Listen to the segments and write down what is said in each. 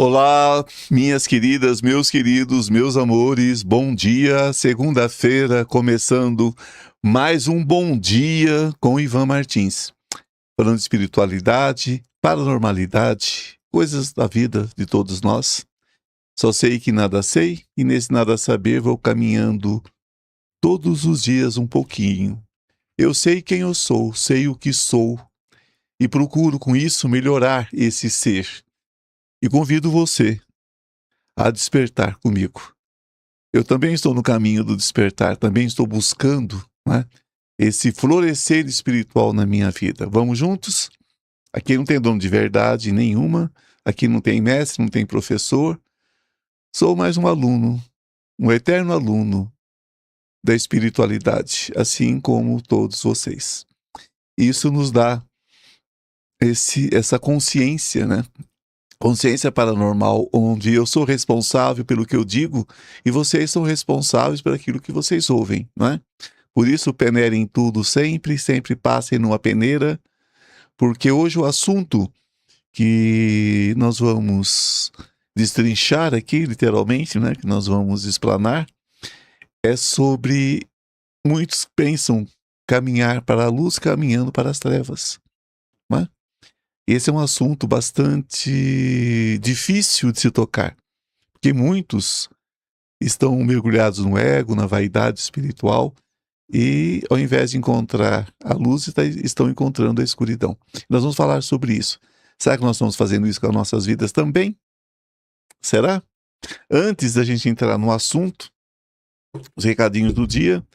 Olá, minhas queridas, meus queridos, meus amores, bom dia. Segunda-feira, começando mais um Bom Dia com Ivan Martins. Falando de espiritualidade, paranormalidade, coisas da vida de todos nós. Só sei que nada sei, e nesse nada saber vou caminhando todos os dias um pouquinho. Eu sei quem eu sou, sei o que sou, e procuro com isso melhorar esse ser. E convido você a despertar comigo. Eu também estou no caminho do despertar, também estou buscando, né, esse florescer espiritual na minha vida. Vamos juntos? Aqui não tem dono de verdade nenhuma, aqui não tem mestre, não tem professor. Sou mais um aluno, um eterno aluno da espiritualidade, assim como todos vocês. Isso nos dá essa consciência, né? Consciência paranormal, onde eu sou responsável pelo que eu digo e vocês são responsáveis por aquilo que vocês ouvem, não é? Por isso, peneirem tudo sempre, sempre passem numa peneira, porque hoje o assunto que nós vamos destrinchar aqui, literalmente, né, que nós vamos explanar, é sobre muitos pensam caminhar para a luz, caminhando para as trevas, não é? Esse é um assunto bastante difícil de se tocar, porque muitos estão mergulhados no ego, na vaidade espiritual, e ao invés de encontrar a luz, estão encontrando a escuridão. Nós vamos falar sobre isso. Será que nós estamos fazendo isso com as nossas vidas também? Será? Antes da gente entrar no assunto, os recadinhos do dia.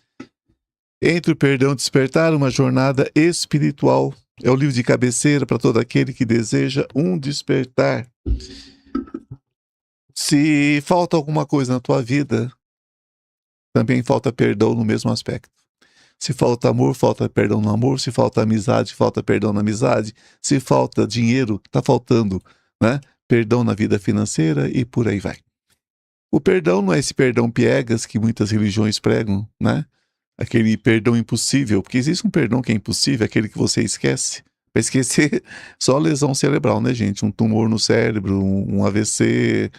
Entre o Perdão e Despertar, uma jornada espiritual. É o livro de cabeceira para todo aquele que deseja um despertar. Se falta alguma coisa na tua vida, também falta perdão no mesmo aspecto. Se falta amor, falta perdão no amor. Se falta amizade, falta perdão na amizade. Se falta dinheiro, está faltando, né, perdão na vida financeira e por aí vai. O perdão não é esse perdão piegas que muitas religiões pregam, né? Aquele perdão impossível, porque existe um perdão que é impossível, aquele que você esquece. Para esquecer só lesão cerebral, né, gente? Um tumor no cérebro, um AVC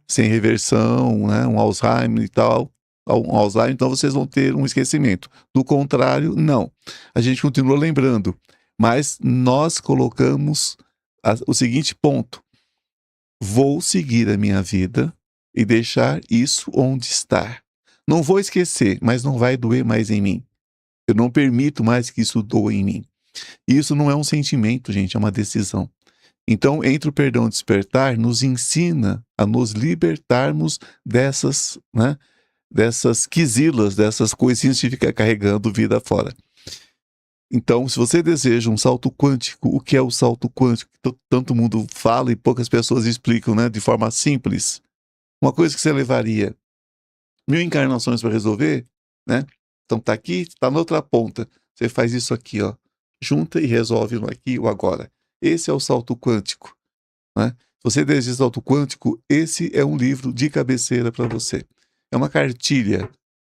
sem reversão, né? Um Alzheimer e tal. Um Alzheimer, então vocês vão ter um esquecimento. Do contrário, não. A gente continua lembrando, mas nós colocamos o seguinte ponto: vou seguir a minha vida e deixar isso onde está. Não vou esquecer, mas não vai doer mais em mim. Eu não permito mais que isso doa em mim. Isso não é um sentimento, gente, é uma decisão. Então, entre o perdão e o despertar, nos ensina a nos libertarmos dessas, né, dessas quisilas, dessas coisinhas de ficar carregando vida fora. Então, se você deseja um salto quântico, o que é o salto quântico? Tanto mundo fala e poucas pessoas explicam, né, de forma simples. Uma coisa que você levaria 1000 encarnações para resolver, né? Então tá aqui, tá na outra ponta. Você faz isso aqui, ó. Junta e resolve no aqui ou agora. Esse é o salto quântico, né? Se você deseja salto quântico, esse é um livro de cabeceira para você. É uma cartilha,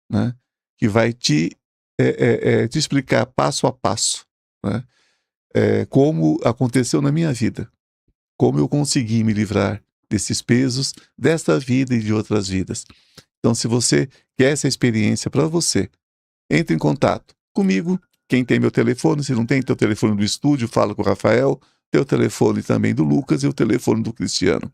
né, que vai te explicar passo a passo, né, como aconteceu na minha vida, como eu consegui me livrar desses pesos, desta vida e de outras vidas. Então, se você quer essa experiência para você, entre em contato comigo. Quem tem meu telefone, se não tem teu telefone do estúdio, fala com o Rafael, teu telefone também do Lucas e o telefone do Cristiano.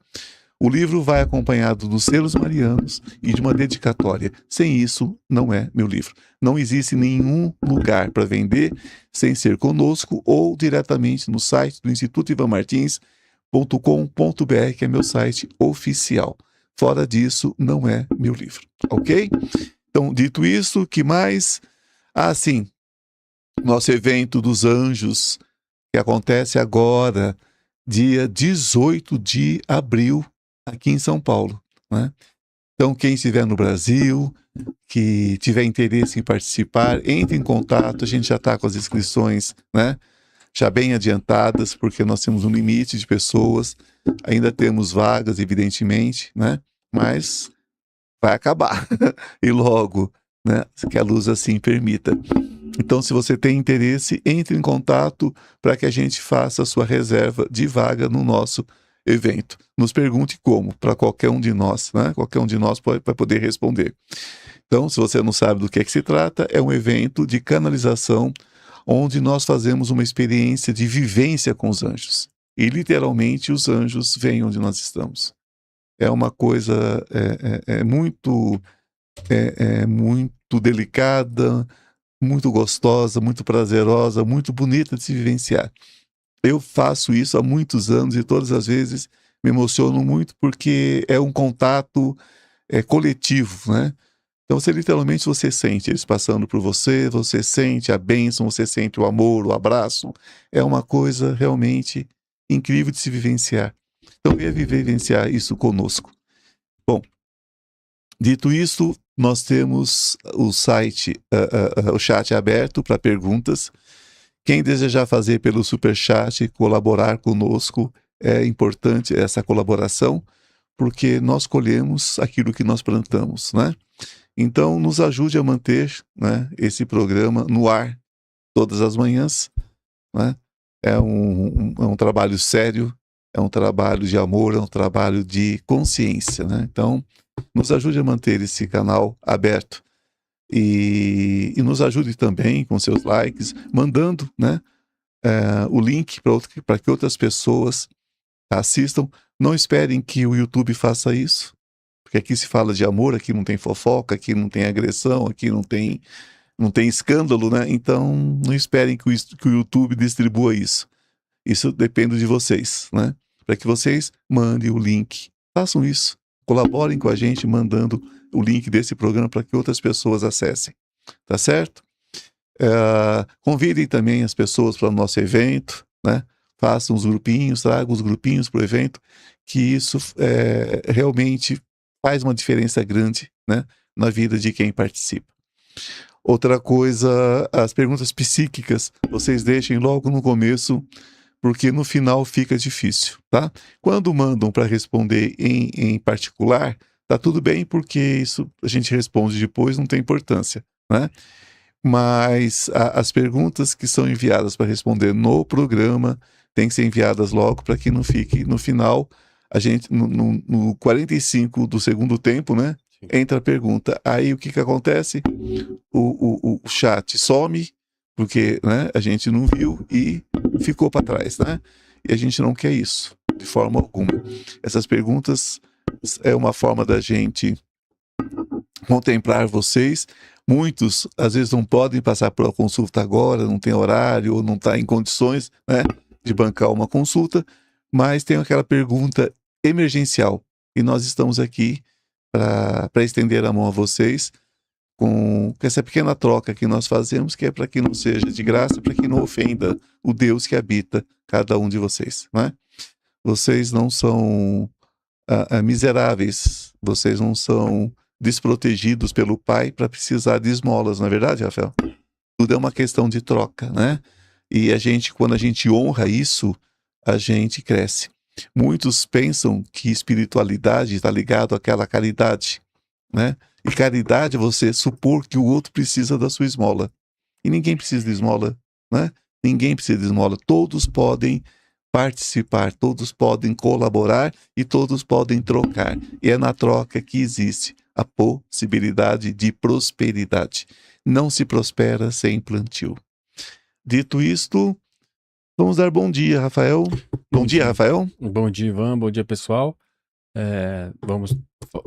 O livro vai acompanhado dos selos marianos e de uma dedicatória. Sem isso, não é meu livro. Não existe nenhum lugar para vender sem ser conosco ou diretamente no site do Instituto Ivan Martins.com.br, que é meu site oficial. Fora disso, não é meu livro, ok? Então, dito isso, que mais? Sim, nosso evento dos anjos, que acontece agora, dia 18 de abril, aqui em São Paulo, né? Então, quem estiver no Brasil, que tiver interesse em participar, entre em contato. A gente já está com as inscrições, né, já bem adiantadas, porque nós temos um limite de pessoas. Ainda temos vagas, evidentemente, né? Mas vai acabar. E logo, né? Que a luz assim permita. Então, se você tem interesse, entre em contato para que a gente faça a sua reserva de vaga no nosso evento. Nos pergunte como, para qualquer um de nós, né? Qualquer um de nós vai poder responder. Então, se você não sabe do que é que se trata, é um evento de canalização onde nós fazemos uma experiência de vivência com os anjos. E literalmente os anjos vêm onde nós estamos. É uma coisa muito delicada, muito gostosa, muito prazerosa, muito bonita de se vivenciar. Eu faço isso há muitos anos e todas as vezes me emociono muito porque é um contato coletivo, né? Então literalmente você sente eles passando por você, você sente a bênção, você sente o amor, o abraço. É uma coisa realmente incrível de se vivenciar. Então venha vivenciar isso conosco. Bom, dito isso, nós temos o site, o chat aberto para perguntas. Quem desejar fazer pelo Superchat, colaborar conosco, é importante essa colaboração, porque nós colhemos aquilo que nós plantamos, né? Então, nos ajude a manter, né, esse programa no ar todas as manhãs, né? É um trabalho sério, é um trabalho de amor, é um trabalho de consciência, né? Então, nos ajude a manter esse canal aberto e nos ajude também com seus likes, mandando, né, o link para que outras pessoas assistam. Não esperem que o YouTube faça isso, porque aqui se fala de amor, aqui não tem fofoca, aqui não tem agressão, aqui não tem escândalo, né? Então não esperem que o YouTube distribua isso. Isso depende de vocês, né? Para que vocês mandem o link, façam isso, colaborem com a gente mandando o link desse programa para que outras pessoas acessem, tá certo? Convidem também as pessoas para o nosso evento, né? Façam os grupinhos, tragam os grupinhos para o evento, que isso realmente faz uma diferença grande, né, na vida de quem participa. Outra coisa, as perguntas psíquicas, vocês deixem logo no começo, porque no final fica difícil, tá? Quando mandam para responder em particular, tá tudo bem, porque isso a gente responde depois, não tem importância, né? Mas as perguntas que são enviadas para responder no programa têm que ser enviadas logo para que não fique no final. A gente, no 45 do segundo tempo, né? Sim. Entra a pergunta. Aí o que acontece? O chat some, porque, né, a gente não viu e ficou para trás, né? E a gente não quer isso, de forma alguma. Essas perguntas é uma forma da gente contemplar vocês. Muitos, às vezes, não podem passar pela consulta agora, não tem horário, ou não está em condições, né, de bancar uma consulta, mas tem aquela pergunta emergencial. E nós estamos aqui para estender a mão a vocês com essa pequena troca que nós fazemos, que é para que não seja de graça, para que não ofenda o Deus que habita cada um de vocês, né? Vocês não são miseráveis, vocês não são desprotegidos pelo Pai para precisar de esmolas, não é verdade, Rafael? Tudo é uma questão de troca, né? E quando a gente honra isso, a gente cresce. Muitos pensam que espiritualidade está ligado àquela caridade, né? E caridade é você supor que o outro precisa da sua esmola. E ninguém precisa de esmola, né? Ninguém precisa de esmola. Todos podem participar, todos podem colaborar e todos podem trocar. E é na troca que existe a possibilidade de prosperidade. Não se prospera sem plantio. Dito isto, vamos dar bom dia, Rafael. Bom dia, Rafael. Bom dia, Ivan. Bom dia, pessoal.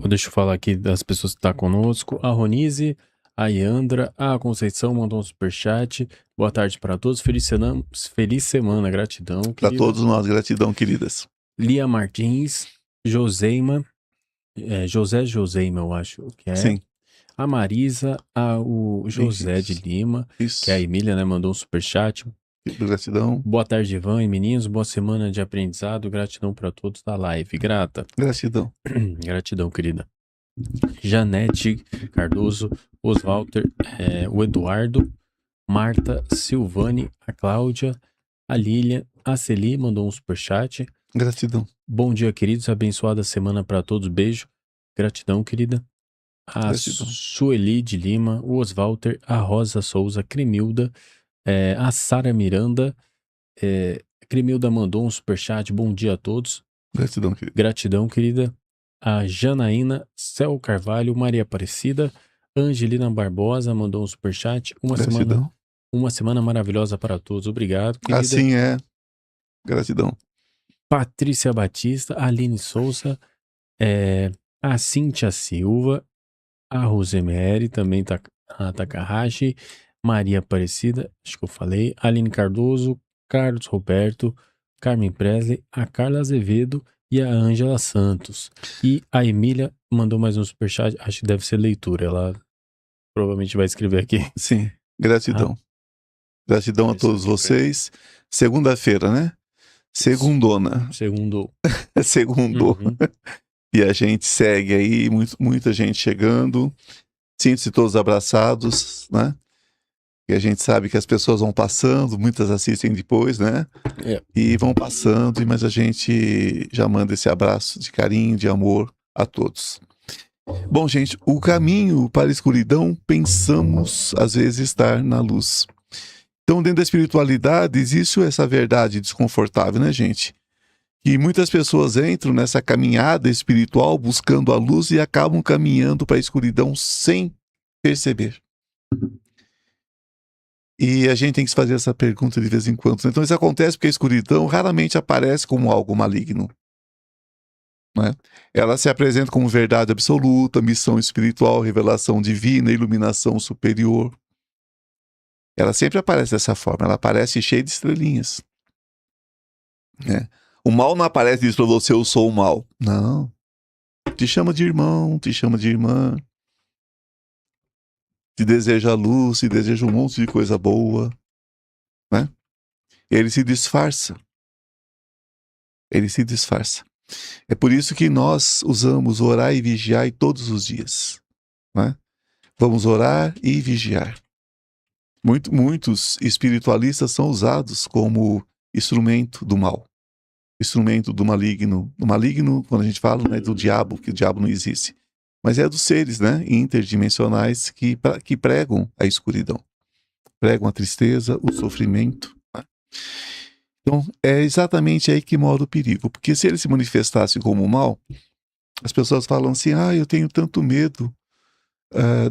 Deixa eu falar aqui das pessoas que estão conosco. A Ronise, a Yandra, a Conceição mandou um superchat. Boa tarde para todos. Feliz semana. Gratidão, para todos nós. Gratidão, queridas. Lia Martins, Joseima, Joseima, eu acho que é. Sim. A Marisa, o José de Lima, que é a Emília, né, mandou um superchat. Gratidão. Boa tarde, Ivan e meninos. Boa semana de aprendizado. Gratidão para todos da live. Grata. Gratidão. Gratidão, querida. Janete Cardoso, Oswalter, o Eduardo, Marta, Silvane, a Cláudia, a Lília, a Celi mandou um superchat. Gratidão. Bom dia, queridos. Abençoada semana para todos. Beijo. Gratidão, querida. A Sueli de Lima, o Oswalter, a Rosa Souza, Cremilda, a Sara Miranda. Cremilda mandou um superchat. Bom dia a todos. Gratidão, querido. Gratidão, querida. A Janaína Cel Carvalho, Maria Aparecida, Angelina Barbosa mandou um superchat. Gratidão. Uma semana maravilhosa para todos. Obrigado, querida. Assim é. Gratidão. Patrícia Batista, Aline Souza, a Cíntia Silva, a Rosemary, também a Takahashi, Maria Aparecida, acho que eu falei, Aline Cardoso, Carlos Roberto, Carmen Presley, a Carla Azevedo e a Ângela Santos. E a Emília mandou mais um superchat, acho que deve ser leitura, ela provavelmente vai escrever aqui. Sim, gratidão. Gratidão a todos vocês. Segunda-feira, né? Segundona. Segundou. Segundou. Uhum. E a gente segue aí, muita gente chegando. Sintam-se todos abraçados, né? E a gente sabe que as pessoas vão passando, muitas assistem depois, né? E vão passando, mas a gente já manda esse abraço de carinho, de amor a todos. Bom, gente, o caminho para a escuridão, pensamos às vezes estar na luz. Então, dentro da espiritualidade, existe essa verdade desconfortável, né, gente? Que muitas pessoas entram nessa caminhada espiritual buscando a luz e acabam caminhando para a escuridão sem perceber. E a gente tem que se fazer essa pergunta de vez em quando. Então, isso acontece porque a escuridão raramente aparece como algo maligno, né? Ela se apresenta como verdade absoluta, missão espiritual, revelação divina, iluminação superior. Ela sempre aparece dessa forma, ela aparece cheia de estrelinhas, né? O mal não aparece e diz para você, eu sou o mal. Não. Te chama de irmão, te chama de irmã. Te deseja luz, te deseja um monte de coisa boa, né? Ele se disfarça. Ele se disfarça. É por isso que nós usamos orar e vigiar todos os dias, né? Vamos orar e vigiar. Muitos espiritualistas são usados como instrumento do mal, instrumento do maligno. O maligno, quando a gente fala, não é do diabo, que o diabo não existe, mas é dos seres, né, interdimensionais que pregam a escuridão, pregam a tristeza, o sofrimento, né? Então, é exatamente aí que mora o perigo, porque se ele se manifestasse como mal, as pessoas falam assim, eu tenho tanto medo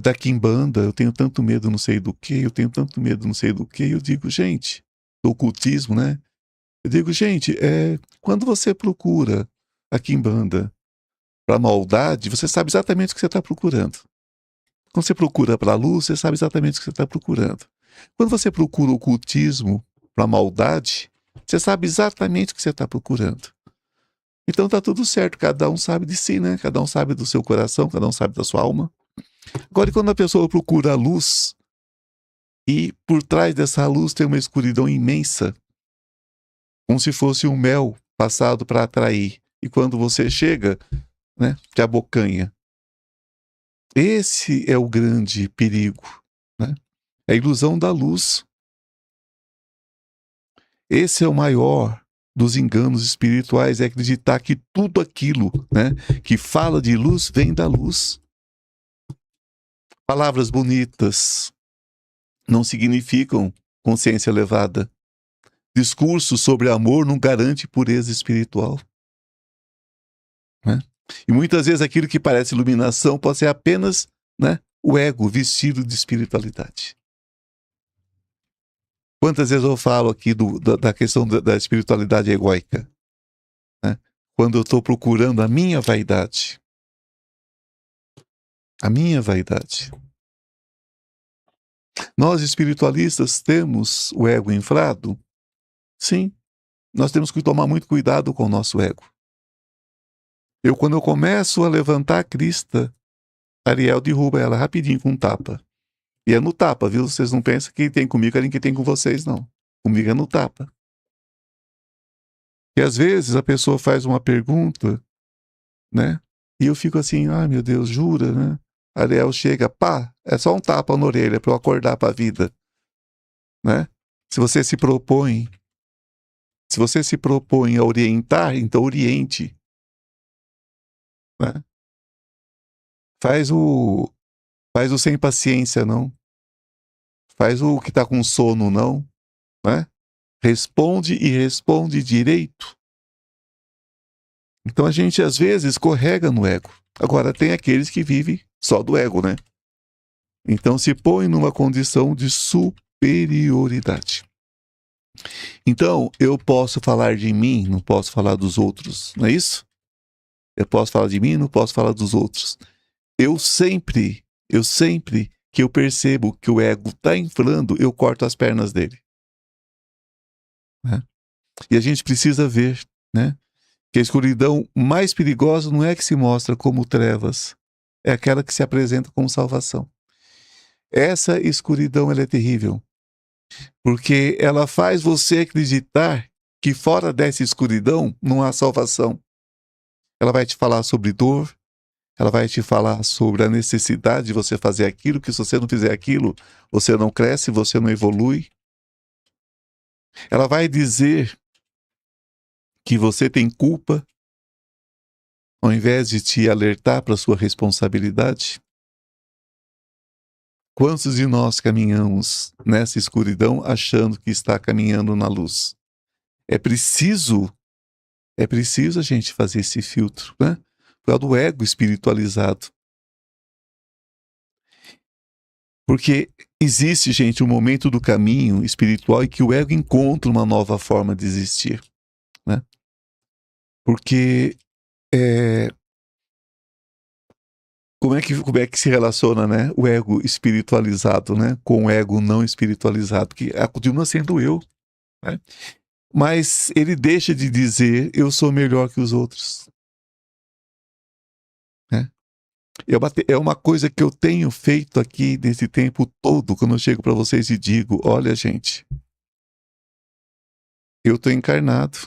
da quimbanda, eu tenho tanto medo não sei do que, eu tenho tanto medo não sei do que, eu digo, gente, do ocultismo, né? Eu digo, gente, quando você procura a quimbanda para maldade, você sabe exatamente o que você está procurando. Quando você procura para a luz, você sabe exatamente o que você está procurando. Quando você procura o ocultismo para maldade, você sabe exatamente o que você está procurando. Então tá tudo certo, cada um sabe de si, né? Cada um sabe do seu coração, cada um sabe da sua alma. Agora, quando a pessoa procura a luz, e por trás dessa luz tem uma escuridão imensa, como se fosse um mel passado para atrair, e quando você chega, né, te abocanha. Esse é o grande perigo, né? É a ilusão da luz. Esse é o maior dos enganos espirituais, é acreditar que tudo aquilo, né, que fala de luz vem da luz. Palavras bonitas não significam consciência elevada. Discurso sobre amor não garante pureza espiritual, né? E muitas vezes aquilo que parece iluminação pode ser apenas, né, o ego vestido de espiritualidade. Quantas vezes eu falo aqui da questão da espiritualidade egóica, né? Quando eu estou procurando a minha vaidade. A minha vaidade. Nós espiritualistas temos o ego inflado? Sim. Nós temos que tomar muito cuidado com o nosso ego. Quando eu começo a levantar a crista, Ariel derruba ela rapidinho com um tapa. E é no tapa, viu? Vocês não pensam que tem comigo é que tem com vocês, não. Comigo é no tapa. E às vezes a pessoa faz uma pergunta, né? E eu fico assim, meu Deus, jura, né? Ariel chega, pá, é só um tapa na orelha para eu acordar para a vida, né? Se você se propõe a orientar, então oriente, né? Faz o sem paciência, não. Faz o que tá com sono, não, né? Responde e responde direito. Então a gente às vezes escorrega no ego. Agora tem aqueles que vivem só do ego, né? Então se põe numa condição de superioridade. Então eu posso falar de mim, não posso falar dos outros, não é isso? Eu posso falar de mim, não posso falar dos outros. Eu sempre que eu percebo que o ego está inflando, eu corto as pernas dele. Né? E a gente precisa ver, né, que a escuridão mais perigosa não é que se mostra como trevas, é aquela que se apresenta como salvação. Essa escuridão ela é terrível, porque ela faz você acreditar que fora dessa escuridão não há salvação. Ela vai te falar sobre dor, ela vai te falar sobre a necessidade de você fazer aquilo, que se você não fizer aquilo, você não cresce, você não evolui. Ela vai dizer que você tem culpa, ao invés de te alertar para a sua responsabilidade. Quantos de nós caminhamos nessa escuridão achando que está caminhando na luz? É preciso a gente fazer esse filtro, né? Por causa do ego espiritualizado. Porque existe, gente, um momento do caminho espiritual em que o ego encontra uma nova forma de existir, né? Porque como é que se relaciona, né, o ego espiritualizado, né, com o ego não espiritualizado, que continua sendo eu, né? Mas ele deixa de dizer eu sou melhor que os outros, né? É uma coisa que eu tenho feito aqui nesse tempo todo, quando eu chego para vocês e digo, olha gente, eu estou encarnado.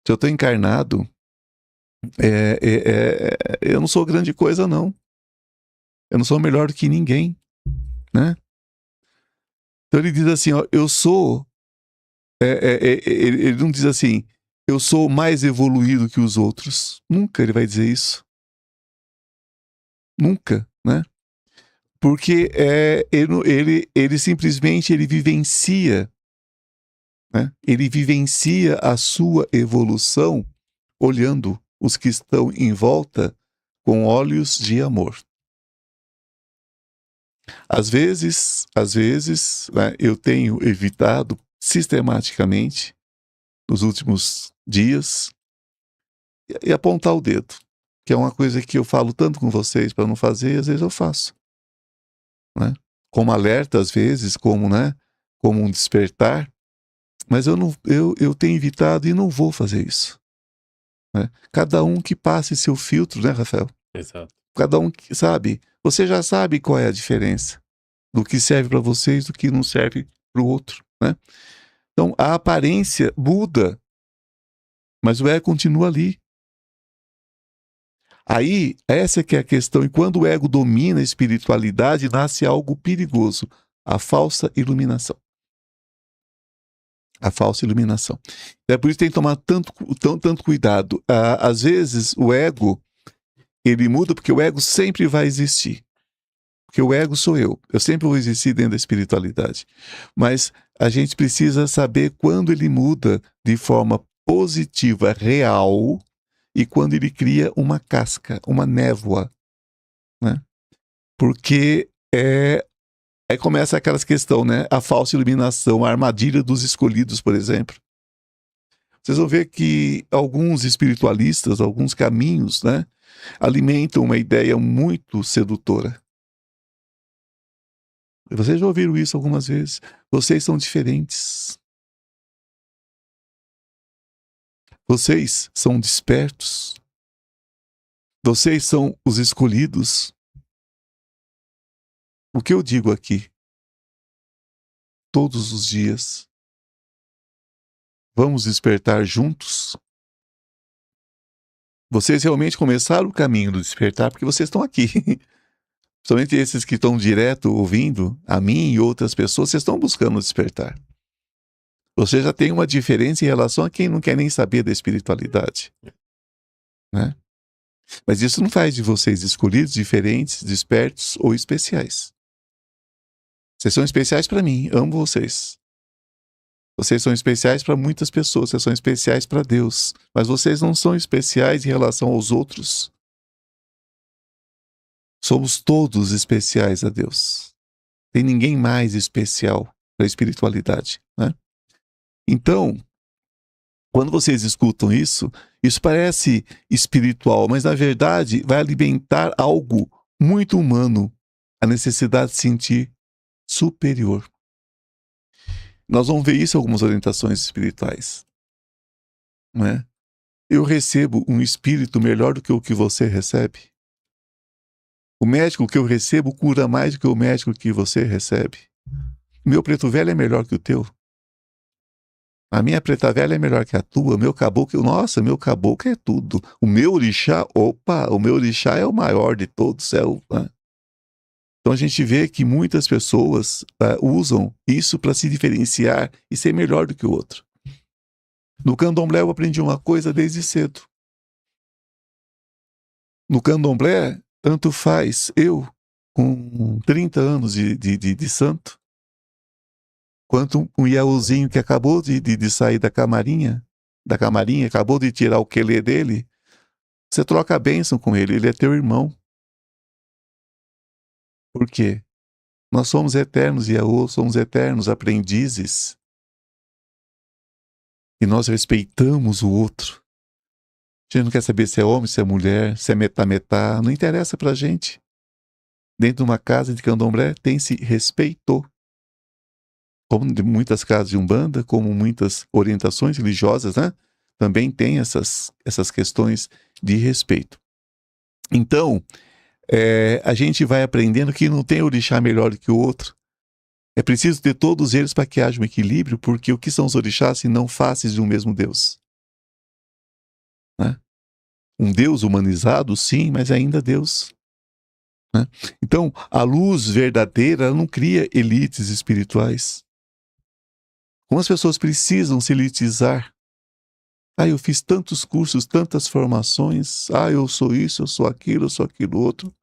Se eu estou encarnado, eu não sou grande coisa não. Eu não sou melhor do que ninguém, né? Então ele diz assim, ó, eu sou... ele não diz assim, eu sou mais evoluído que os outros. Nunca ele vai dizer isso. Nunca, né? Porque ele simplesmente ele vivencia, né? Ele vivencia a sua evolução olhando os que estão em volta com olhos de amor. Às vezes, né, eu tenho evitado sistematicamente nos últimos dias e apontar o dedo, que é uma coisa que eu falo tanto com vocês para não fazer, e às vezes eu faço, né? Como alerta às vezes, como, né, como um despertar, mas eu tenho evitado e não vou fazer isso, né? Cada um que passe seu filtro, né, Rafael? Exato. Cada um que sabe, você já sabe qual é a diferença do que serve para vocês, do que não serve para o outro, né? Então a aparência muda, mas o ego continua ali. Aí, essa que é a questão, e quando o ego domina a espiritualidade, nasce algo perigoso, a falsa iluminação. A falsa iluminação. É por isso que tem que tomar tanto cuidado. Às vezes, o ego, ele muda porque o ego sempre vai existir. Porque o ego sou eu. Eu sempre vou existir dentro da espiritualidade. Mas a gente precisa saber quando ele muda de forma positiva, real, e quando ele cria uma casca, uma névoa, né? Porque aí começa aquelas questões, né? A falsa iluminação, a armadilha dos escolhidos, por exemplo. Vocês vão ver que alguns espiritualistas, alguns caminhos, né, alimentam uma ideia muito sedutora. Vocês já ouviram isso algumas vezes. Vocês são diferentes. Vocês são despertos. Vocês são os escolhidos. O que eu digo aqui? Todos os dias. Vamos despertar juntos? Vocês realmente começaram o caminho do despertar porque vocês estão aqui. Principalmente esses que estão direto ouvindo a mim e outras pessoas, vocês estão buscando despertar. Você já tem uma diferença em relação a quem não quer nem saber da espiritualidade, né? Mas isso não faz de vocês escolhidos, diferentes, despertos ou especiais. Vocês são especiais para mim, amo vocês. Vocês são especiais para muitas pessoas, vocês são especiais para Deus. Mas vocês não são especiais em relação aos outros. Somos todos especiais a Deus. Tem ninguém mais especial para a espiritualidade, né? Então, quando vocês escutam isso parece espiritual, mas na verdade vai alimentar algo muito humano, a necessidade de sentir superior. Nós vamos ver isso em algumas orientações espirituais, né? Eu recebo um espírito melhor do que o que você recebe. O médico que eu recebo cura mais do que o médico que você recebe. O meu preto velho é melhor que o teu. A minha preta velha é melhor que a tua. Meu caboclo, nossa, meu caboclo é tudo. O meu orixá, o meu orixá é o maior de todos. Então a gente vê que muitas pessoas usam isso para se diferenciar e ser melhor do que o outro. No candomblé eu aprendi uma coisa desde cedo. No candomblé, tanto faz eu, com 30 anos de santo, quanto um Iaúzinho que acabou de sair da camarinha, acabou de tirar o quelê dele, você troca a bênção com ele é teu irmão. Por quê? Nós somos eternos Iaú, somos eternos aprendizes. E nós respeitamos o outro. A gente não quer saber se é homem, se é mulher, se é metá-metá, não interessa pra gente. Dentro de uma casa de candomblé tem-se respeito. Como de muitas casas de umbanda, como muitas orientações religiosas, né? Também tem essas questões de respeito. Então, a gente vai aprendendo que não tem orixá melhor do que o outro. É preciso ter todos eles para que haja um equilíbrio, porque o que são os orixás se não faces de um mesmo Deus? Né? Um Deus humanizado, sim, mas ainda Deus. Né? Então, a luz verdadeira não cria elites espirituais. Como as pessoas precisam se elitizar. Eu fiz tantos cursos, tantas formações. Eu sou isso, eu sou aquilo outro.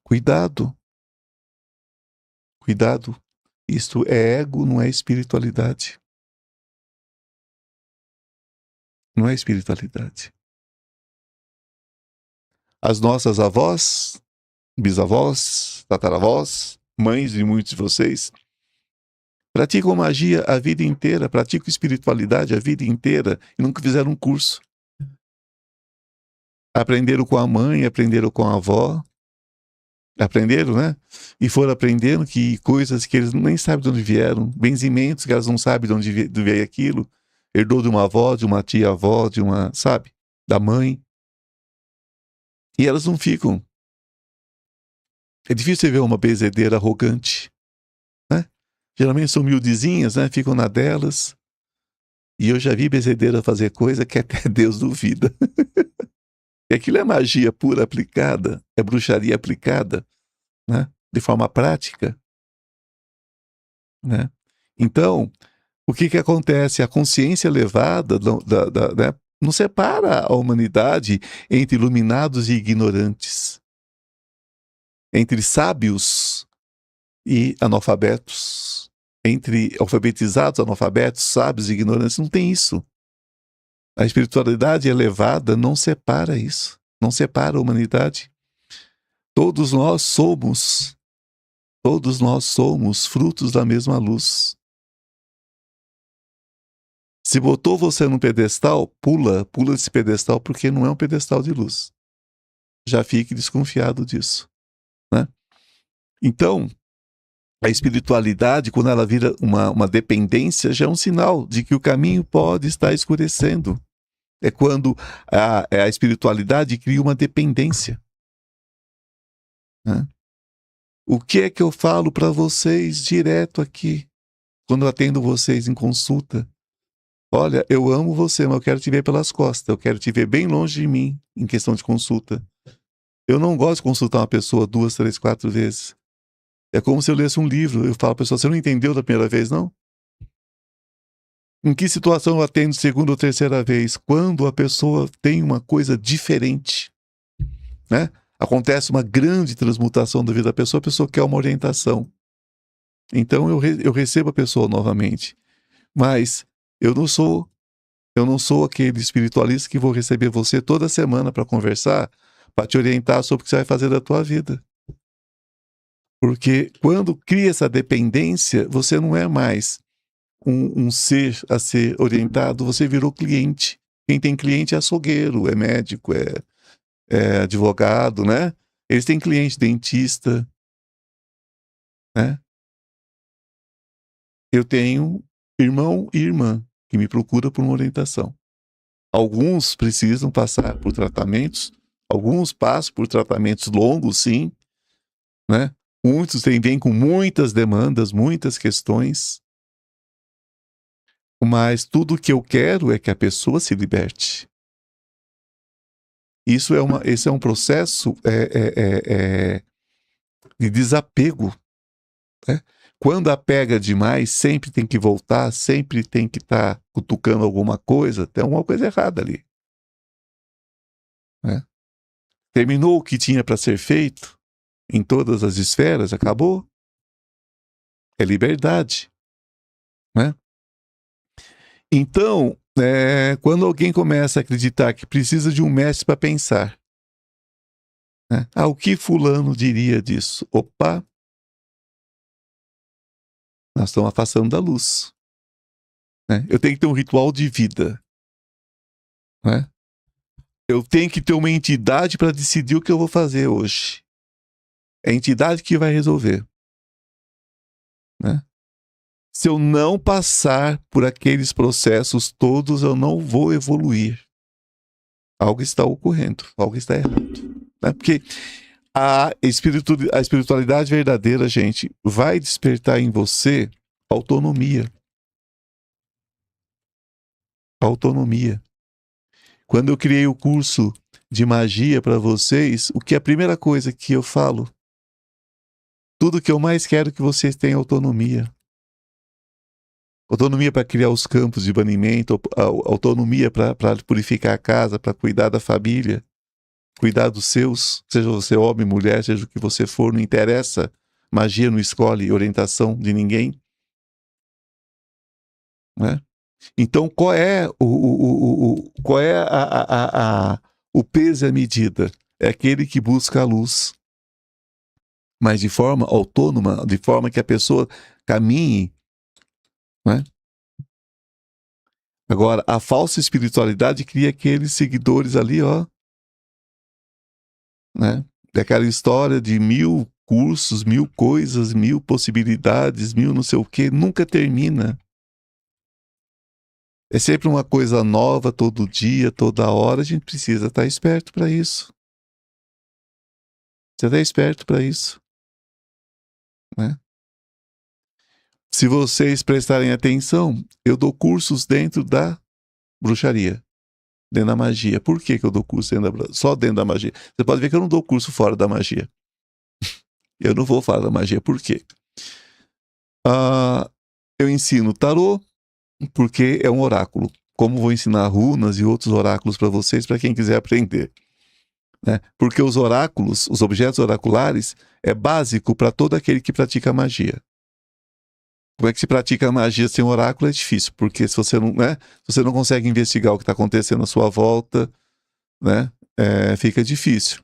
Cuidado. Cuidado. Isto é ego, não é espiritualidade. Não é espiritualidade. As nossas avós, bisavós, tataravós, mães de muitos de vocês, praticam magia a vida inteira, praticam espiritualidade a vida inteira e nunca fizeram um curso. Aprenderam com a mãe, aprenderam com a avó, aprenderam, né? E foram aprendendo que coisas que eles nem sabem de onde vieram, benzimentos que elas não sabem de onde veio aquilo, herdou de uma avó, de uma tia-avó, de uma, sabe? Da mãe. E elas não ficam. É difícil você ver uma bezedeira arrogante, né? Geralmente são miudezinhas, né? Ficam na delas. E eu já vi bezedeira fazer coisa que até Deus duvida. E aquilo é magia pura aplicada, é bruxaria aplicada, né? De forma prática. Né? Então, o que acontece? A consciência elevada né? Não separa a humanidade entre iluminados e ignorantes, entre sábios e analfabetos, entre alfabetizados, analfabetos, sábios e ignorantes. Não tem isso. A espiritualidade elevada não separa isso, não separa a humanidade. Todos nós somos frutos da mesma luz. Se botou você num pedestal, pula esse pedestal, porque não é um pedestal de luz. Já fique desconfiado disso. Né? Então, a espiritualidade, quando ela vira uma dependência, já é um sinal de que o caminho pode estar escurecendo. É quando a espiritualidade cria uma dependência. Né? O que é que eu falo para vocês direto aqui, quando eu atendo vocês em consulta? Olha, eu amo você, mas eu quero te ver pelas costas. Eu quero te ver bem longe de mim, em questão de consulta. Eu não gosto de consultar uma pessoa 2, 3, 4 vezes. É como se eu lesse um livro. Eu falo para a pessoa, você não entendeu da primeira vez, não? Em que situação eu atendo segunda ou terceira vez? Quando a pessoa tem uma coisa diferente, né? Acontece uma grande transmutação da vida da pessoa, a pessoa quer uma orientação. Então eu recebo a pessoa novamente. Mas Eu não sou aquele espiritualista que vou receber você toda semana para conversar, para te orientar sobre o que você vai fazer da tua vida. Porque quando cria essa dependência, você não é mais um ser a ser orientado, você virou cliente. Quem tem cliente é açougueiro, é médico, é advogado, né? Eles têm cliente, dentista, né? Eu tenho irmão e irmã que me procuram por uma orientação. Alguns precisam passar por tratamentos, alguns passam por tratamentos longos, sim, né? Muitos vêm com muitas demandas, muitas questões, mas tudo o que eu quero é que a pessoa se liberte. Esse é um processo de desapego, né? Quando apega demais, sempre tem que voltar, sempre tem que estar cutucando alguma coisa, tem alguma coisa errada ali, né? Terminou o que tinha para ser feito em todas as esferas, acabou. É liberdade, né? Então, quando alguém começa a acreditar que precisa de um mestre para pensar, né? Ah, o que fulano diria disso? Opa, nós estamos afastando da luz, né? Eu tenho que ter um ritual de vida, né? Eu tenho que ter uma entidade para decidir o que eu vou fazer hoje. É a entidade que vai resolver, né? Se eu não passar por aqueles processos todos, eu não vou evoluir. Algo está ocorrendo, algo está errado, né? Porque a espiritualidade verdadeira, gente, vai despertar em você autonomia. Autonomia. Quando eu criei o curso de magia para vocês, o que é a primeira coisa que eu falo? Tudo que eu mais quero é que vocês tenham autonomia. Autonomia para criar os campos de banimento, autonomia para purificar a casa, para cuidar da família, cuidar dos seus, seja você homem, mulher, seja o que você for, não interessa. Magia não escolhe orientação de ninguém, né? Então, qual é o peso e a medida? É aquele que busca a luz, mas de forma autônoma, de forma que a pessoa caminhe, né? Agora, a falsa espiritualidade cria aqueles seguidores ali, ó, né? Daquela história de 1000 cursos, 1000 coisas, 1000 possibilidades, 1000 não sei o que, nunca termina. É sempre uma coisa nova, todo dia, toda hora. A gente precisa estar esperto para isso. Precisa estar esperto para isso, né? Se vocês prestarem atenção, eu dou cursos dentro da bruxaria, dentro da magia. Por que eu dou curso só dentro da magia? Você pode ver que eu não dou curso fora da magia. Eu não vou falar da magia. Por quê? Eu ensino tarô, porque é um oráculo. Como vou ensinar runas e outros oráculos para vocês, para quem quiser aprender, né? Porque os oráculos, os objetos oraculares, é básico para todo aquele que pratica magia. Como é que se pratica magia sem oráculo? É difícil, porque se você não, né, se você não consegue investigar o que está acontecendo à sua volta, né, fica difícil.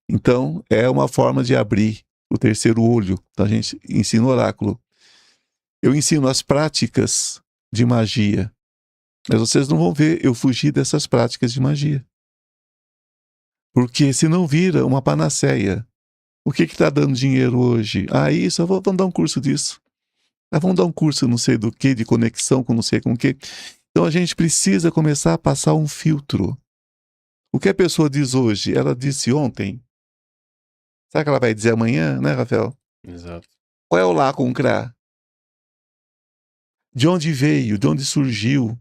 Então, é uma forma de abrir o terceiro olho. Então, a gente ensina o oráculo. Eu ensino as práticas de magia, mas vocês não vão ver eu fugir dessas práticas de magia. Porque senão vira uma panaceia. O que está dando dinheiro hoje? Ah, isso, vamos dar um curso disso. Vamos dar um curso não sei do que, de conexão com não sei com o que. Então a gente precisa começar a passar um filtro. O que a pessoa diz hoje, ela disse ontem. Será que ela vai dizer amanhã, né, Rafael? Exato. Qual é o lá com o CRA? De onde veio? De onde surgiu?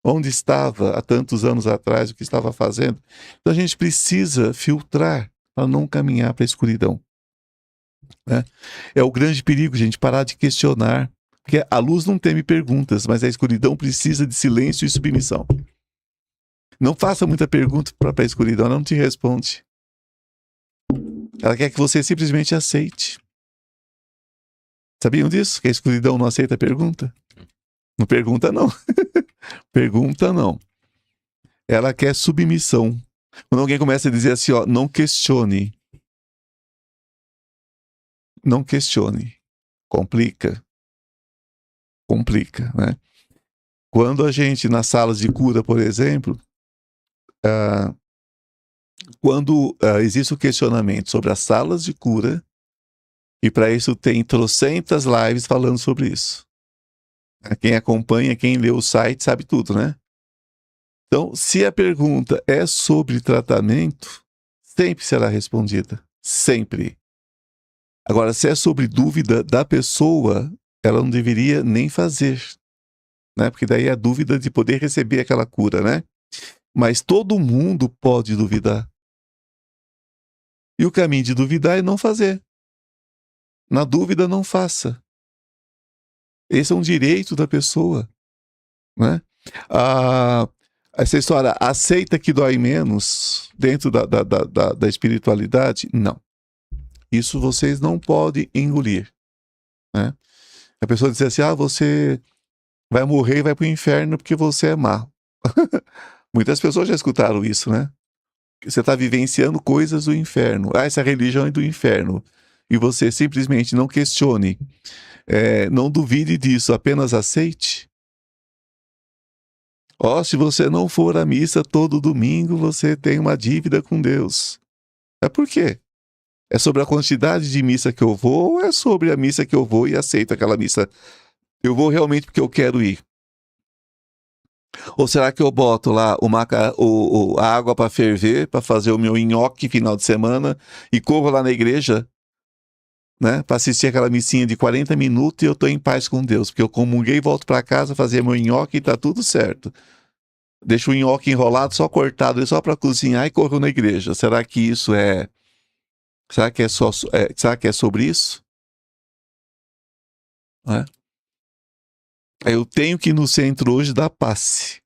Onde estava há tantos anos atrás? O que estava fazendo? Então a gente precisa filtrar para não caminhar para a escuridão, né? É o grande perigo, gente, parar de questionar. Porque a luz não teme perguntas, mas a escuridão precisa de silêncio e submissão. Não faça muita pergunta para a escuridão, ela não te responde. Ela quer que você simplesmente aceite. Sabiam disso? Que a escuridão não aceita a pergunta? Não pergunta, não. Pergunta, não. Ela quer submissão. Quando alguém começa a dizer assim, ó, não questione. Não questione. Complica. Complica, né? Quando a gente, nas salas de cura, por exemplo, quando existe o questionamento sobre as salas de cura, e para isso tem trocentas lives falando sobre isso. Quem acompanha, quem lê o site, sabe tudo, né? Então, se a pergunta é sobre tratamento, sempre será respondida. Sempre. Agora, se é sobre dúvida da pessoa, ela não deveria nem fazer, né? Porque daí é a dúvida de poder receber aquela cura, né? Mas todo mundo pode duvidar. E o caminho de duvidar é não fazer. Na dúvida, não faça. Esse é um direito da pessoa, né? Essa história, aceita que dói menos dentro da espiritualidade? Não. Isso vocês não podem engolir, né? A pessoa diz assim, você vai morrer e vai para o inferno porque você é má. Muitas pessoas já escutaram isso, né? Você está vivenciando coisas do inferno. Essa religião é do inferno. E você simplesmente não questione, não duvide disso, apenas aceite. Se você não for à missa todo domingo, você tem uma dívida com Deus. É por quê? É sobre a quantidade de missa que eu vou ou é sobre a missa que eu vou e aceito aquela missa? Eu vou realmente porque eu quero ir. Ou será que eu boto lá a água para ferver, para fazer o meu nhoque final de semana e corro lá na igreja, né, para assistir aquela missinha de 40 minutos e eu estou em paz com Deus, porque eu comunguei, volto para casa, fazer meu nhoque e está tudo certo. Deixo o nhoque enrolado, só cortado, só para cozinhar e corro na igreja. Será que isso é... Será que é sobre isso? Né? Eu tenho que ir no centro hoje dar passe.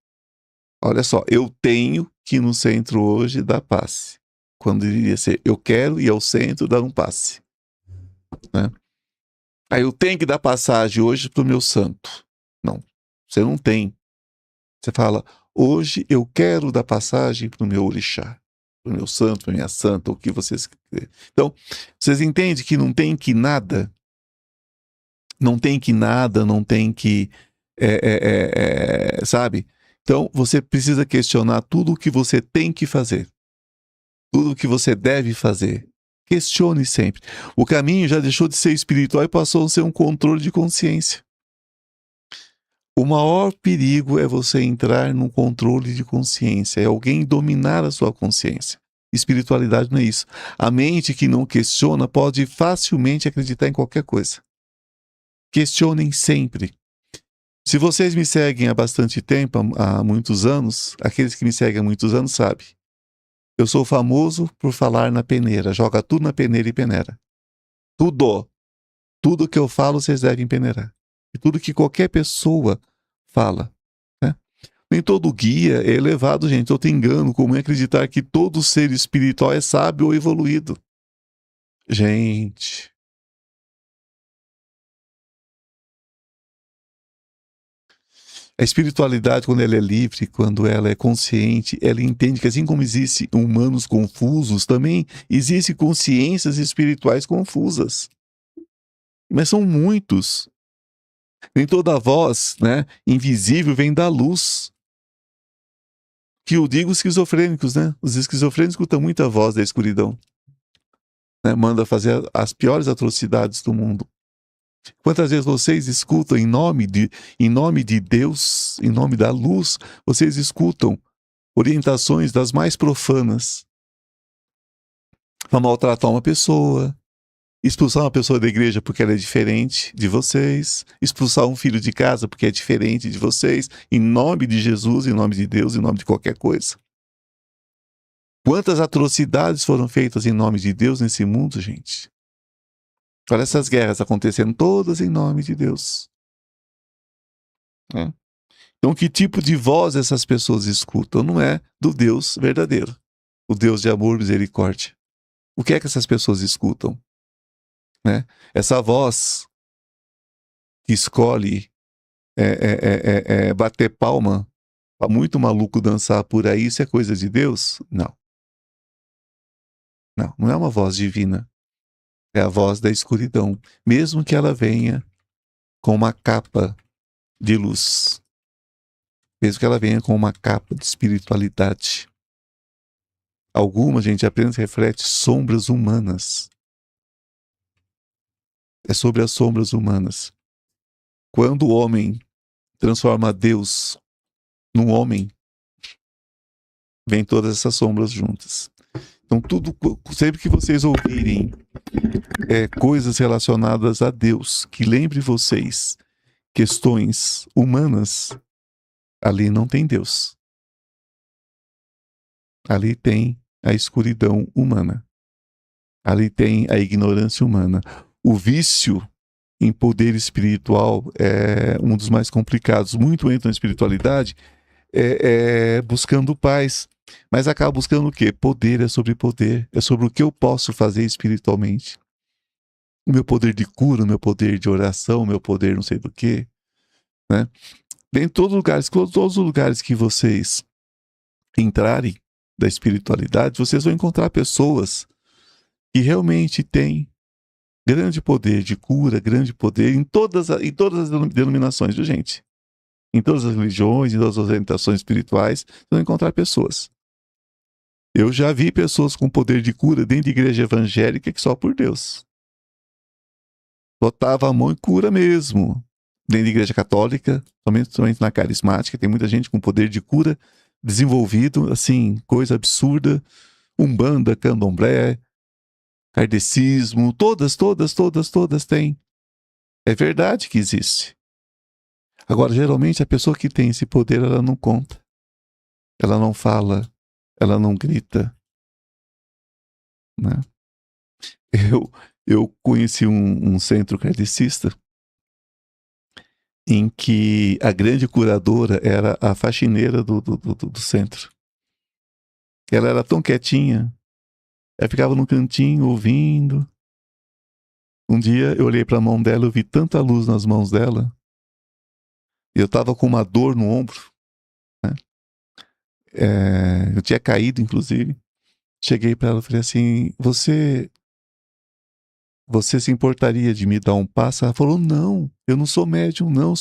Olha só, eu tenho que ir no centro hoje dar passe. Quando deveria ser, eu quero ir ao centro dar um passe. Né? Aí eu tenho que dar passagem hoje pro meu santo. Não, você não tem. Você fala, hoje eu quero dar passagem pro meu orixá, pro meu santo, pra minha santa, o que vocês quiserem. Então, vocês entendem que não tem que nada? Não tem que nada, não tem que... sabe? Então, você precisa questionar tudo o que você tem que fazer. Tudo o que você deve fazer. Questione sempre. O caminho já deixou de ser espiritual e passou a ser um controle de consciência. O maior perigo é você entrar num controle de consciência, é alguém dominar a sua consciência. Espiritualidade não é isso. A mente que não questiona pode facilmente acreditar em qualquer coisa. Questionem sempre. Se vocês me seguem há bastante tempo, há muitos anos, aqueles que me seguem há muitos anos sabem. Eu sou famoso por falar na peneira. Joga tudo na peneira e peneira. Tudo. Tudo que eu falo, vocês devem peneirar. E tudo que qualquer pessoa fala. Né? Nem todo guia é elevado, gente. Eu te engano como é acreditar que todo ser espiritual é sábio ou evoluído. Gente... A espiritualidade, quando ela é livre, quando ela é consciente, ela entende que assim como existem humanos confusos, também existem consciências espirituais confusas. Mas são muitos. Nem toda voz, né, invisível vem da luz. Que eu digo os esquizofrênicos, né? Os esquizofrênicos escutam muita voz da escuridão. Né? Manda fazer as piores atrocidades do mundo. Quantas vezes vocês escutam em nome de Deus, em nome da luz, vocês escutam orientações das mais profanas para maltratar uma pessoa, expulsar uma pessoa da igreja porque ela é diferente de vocês, expulsar um filho de casa porque é diferente de vocês, em nome de Jesus, em nome de Deus, em nome de qualquer coisa. Quantas atrocidades foram feitas em nome de Deus nesse mundo, gente? Olha essas guerras acontecendo todas em nome de Deus. Né? Então, que tipo de voz essas pessoas escutam? Não é do Deus verdadeiro, o Deus de amor e misericórdia. O que é que essas pessoas escutam? Né? Essa voz que escolhe bater palma para muito maluco dançar por aí, isso é coisa de Deus? Não. Não é uma voz divina. É a voz da escuridão, mesmo que ela venha com uma capa de luz, mesmo que ela venha com uma capa de espiritualidade. Alguma, gente, apenas reflete sombras humanas. É sobre as sombras humanas. Quando o homem transforma Deus num homem, vem todas essas sombras juntas. Então, sempre que vocês ouvirem coisas relacionadas a Deus, que lembre vocês questões humanas, ali não tem Deus. Ali tem a escuridão humana. Ali tem a ignorância humana. O vício em poder espiritual é um dos mais complicados. Muito entra na espiritualidade buscando paz, mas acaba buscando o quê? Poder é sobre poder. É sobre o que eu posso fazer espiritualmente. O meu poder de cura, o meu poder de oração, o meu poder não sei do quê. Né? Em todos os lugares que vocês entrarem da espiritualidade, vocês vão encontrar pessoas que realmente têm grande poder de cura, grande poder em todas as denominações, viu, gente? Em todas as religiões, em todas as orientações espirituais, vocês vão encontrar pessoas. Eu já vi pessoas com poder de cura dentro de igreja evangélica que só por Deus. Botava a mão e cura mesmo. Dentro da igreja católica, somente na carismática, tem muita gente com poder de cura desenvolvido, assim, coisa absurda. Umbanda, candomblé, kardecismo, todas têm. É verdade que existe. Agora, geralmente, a pessoa que tem esse poder, ela não conta. Ela não fala, ela não grita. Né? Eu conheci um centro kardecista em que a grande curadora era a faxineira do centro. Ela era tão quietinha, ela ficava no cantinho ouvindo. Um dia eu olhei para a mão dela, eu vi tanta luz nas mãos dela, e eu estava com uma dor no ombro, né? Eu tinha caído, inclusive. Cheguei para ela e falei assim: você se importaria de me dar um passe? Ela falou: não, eu não sou médium, não,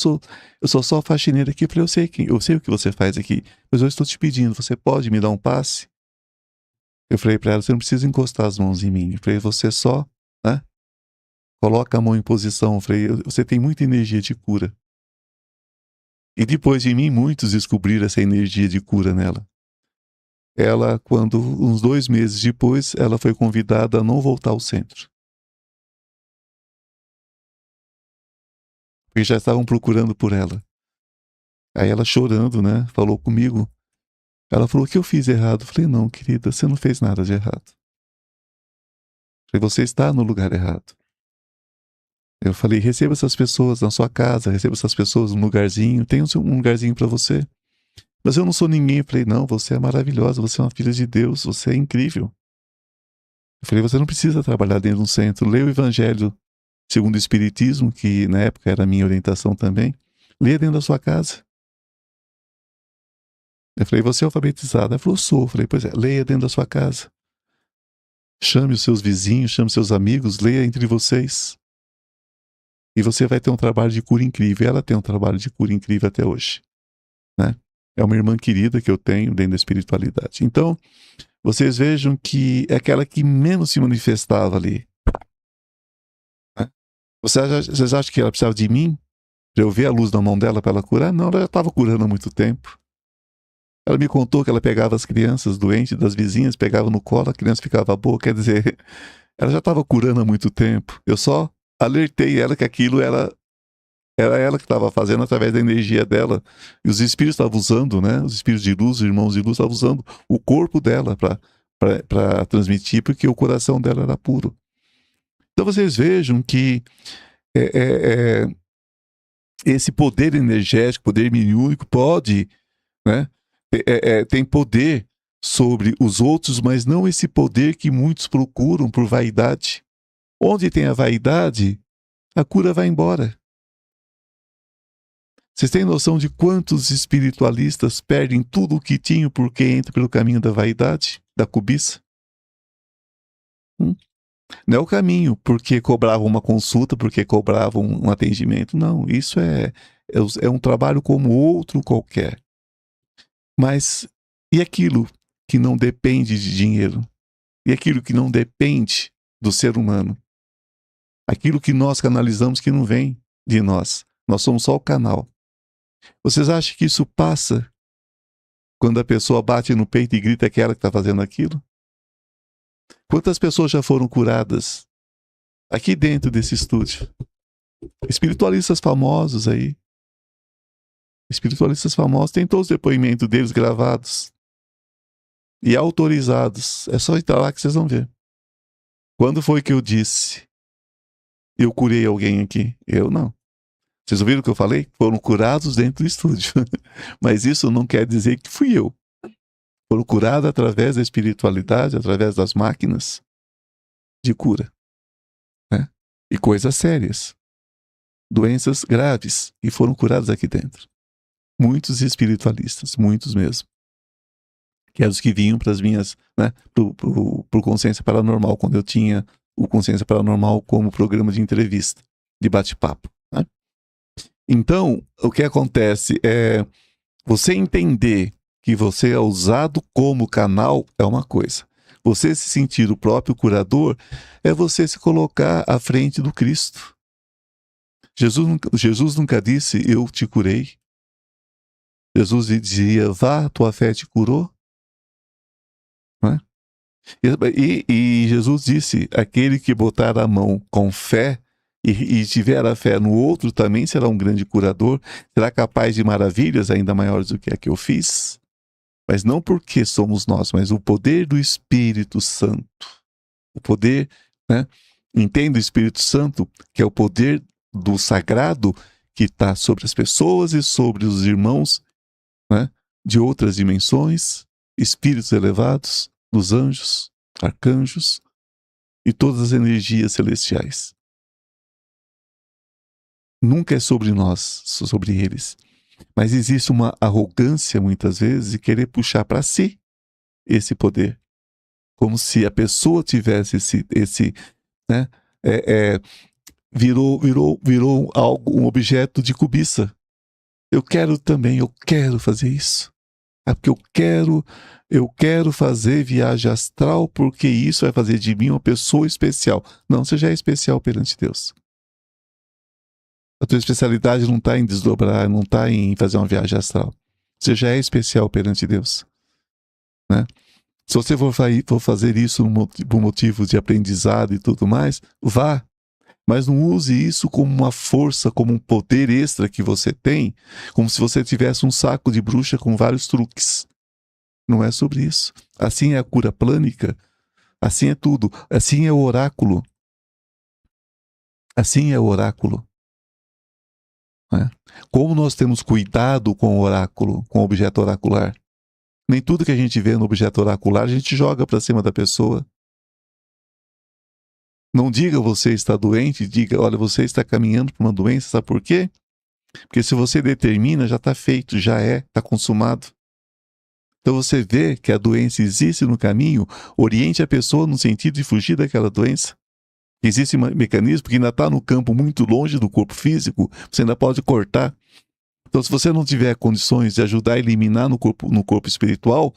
eu sou só faxineira aqui. Eu falei: eu sei o que você faz aqui, mas eu estou te pedindo, você pode me dar um passe? Eu falei para ela: você não precisa encostar as mãos em mim. Eu falei: você só, né, coloca a mão em posição. Eu falei: você tem muita energia de cura. E depois de mim, muitos descobriram essa energia de cura nela. Ela, quando, uns 2 meses depois, ela foi convidada a não voltar ao centro. Porque já estavam procurando por ela. Aí ela chorando, né, falou comigo. Ela falou: o que eu fiz errado? Eu falei: não, querida, você não fez nada de errado. Eu falei: você está no lugar errado. Eu falei: receba essas pessoas na sua casa, receba essas pessoas num lugarzinho, tem um lugarzinho para você. Mas eu não sou ninguém. Eu falei: não, você é maravilhosa, você é uma filha de Deus, você é incrível. Eu falei: você não precisa trabalhar dentro de um centro. Leia o Evangelho segundo o Espiritismo, que na época era a minha orientação também. Leia dentro da sua casa. Eu falei: você é alfabetizada? Ela falou: sou. Eu falei: pois é, leia dentro da sua casa. Chame os seus vizinhos, chame os seus amigos, leia entre vocês. E você vai ter um trabalho de cura incrível. Ela tem um trabalho de cura incrível até hoje. Né? É uma irmã querida que eu tenho dentro da espiritualidade. Então, vocês vejam que é aquela que menos se manifestava ali. Né? Vocês acham que ela precisava de mim? Para eu ver a luz na mão dela para ela curar? Não, ela já estava curando há muito tempo. Ela me contou que ela pegava as crianças doentes das vizinhas, pegava no colo, a criança ficava boa. Quer dizer, ela já estava curando há muito tempo. Eu só alertei ela que aquilo era ela que estava fazendo através da energia dela. E os espíritos estavam usando, né? Os espíritos de luz, os irmãos de luz estavam usando o corpo dela para transmitir, porque o coração dela era puro. Então vocês vejam que esse poder energético, poder mediúnico pode, né? Tem poder sobre os outros, mas não esse poder que muitos procuram por vaidade. Onde tem a vaidade, a cura vai embora. Vocês têm noção de quantos espiritualistas perdem tudo o que tinham porque entram pelo caminho da vaidade, da cobiça? Não é o caminho porque cobravam uma consulta, porque cobravam um atendimento. Não, isso é um trabalho como outro qualquer. Mas e aquilo que não depende de dinheiro? E aquilo que não depende do ser humano? Aquilo que nós canalizamos que não vem de nós. Nós somos só o canal. Vocês acham que isso passa quando a pessoa bate no peito e grita que é ela que está fazendo aquilo? Quantas pessoas já foram curadas aqui dentro desse estúdio? Espiritualistas famosos aí. Espiritualistas famosos, tem todos os depoimentos deles gravados e autorizados. É só entrar lá que vocês vão ver. Quando foi que eu disse? Eu curei alguém aqui? Eu não. Vocês ouviram o que eu falei? Foram curados dentro do estúdio. Mas isso não quer dizer que fui eu. Foram curados através da espiritualidade, através das máquinas de cura. Né? E coisas sérias. Doenças graves. E foram curadas aqui dentro. Muitos espiritualistas, muitos mesmo. Que eram os que vinham para as minhas, né, pro Consciência Paranormal, quando eu tinha o Consciência Paranormal como programa de entrevista, de bate-papo. Né? Então, o que acontece é você entender que você é usado como canal é uma coisa. Você se sentir o próprio curador é você se colocar à frente do Cristo. Jesus nunca disse, eu te curei. Jesus dizia, vá, tua fé te curou. Né? E Jesus disse, aquele que botar a mão com fé e tiver a fé no outro também será um grande curador, será capaz de maravilhas ainda maiores do que a que eu fiz. Mas não porque somos nós, mas o poder do Espírito Santo. O poder, né? Entenda o Espírito Santo, que é o poder do sagrado que está sobre as pessoas e sobre os irmãos, né, de outras dimensões, espíritos elevados, dos anjos, arcanjos e todas as energias celestiais. Nunca é sobre nós, sobre eles. Mas existe uma arrogância, muitas vezes, de querer puxar para si esse poder. Como se a pessoa tivesse esse né, virou algo, um objeto de cobiça. Eu quero também, eu quero fazer isso. É porque eu quero fazer viagem astral porque isso vai fazer de mim uma pessoa especial. Não, você já é especial perante Deus. A tua especialidade não está em desdobrar, não está em fazer uma viagem astral. Você já é especial perante Deus. Né? Se você for fazer isso por motivos de aprendizado e tudo mais, vá. Mas não use isso como uma força, como um poder extra que você tem, como se você tivesse um saco de bruxa com vários truques. Não é sobre isso. Assim é a cura plânica, assim é tudo, assim é o oráculo. Assim é o oráculo. Né? Como nós temos cuidado com o oráculo, com o objeto oracular. Nem tudo que a gente vê no objeto oracular a gente joga para cima da pessoa. Não diga você está doente, diga, olha, você está caminhando para uma doença, sabe por quê? Porque se você determina, já está feito, já está consumado. Então você vê que a doença existe no caminho, oriente a pessoa no sentido de fugir daquela doença. Existe um mecanismo que ainda está no campo muito longe do corpo físico, você ainda pode cortar. Então se você não tiver condições de ajudar a eliminar no corpo espiritual,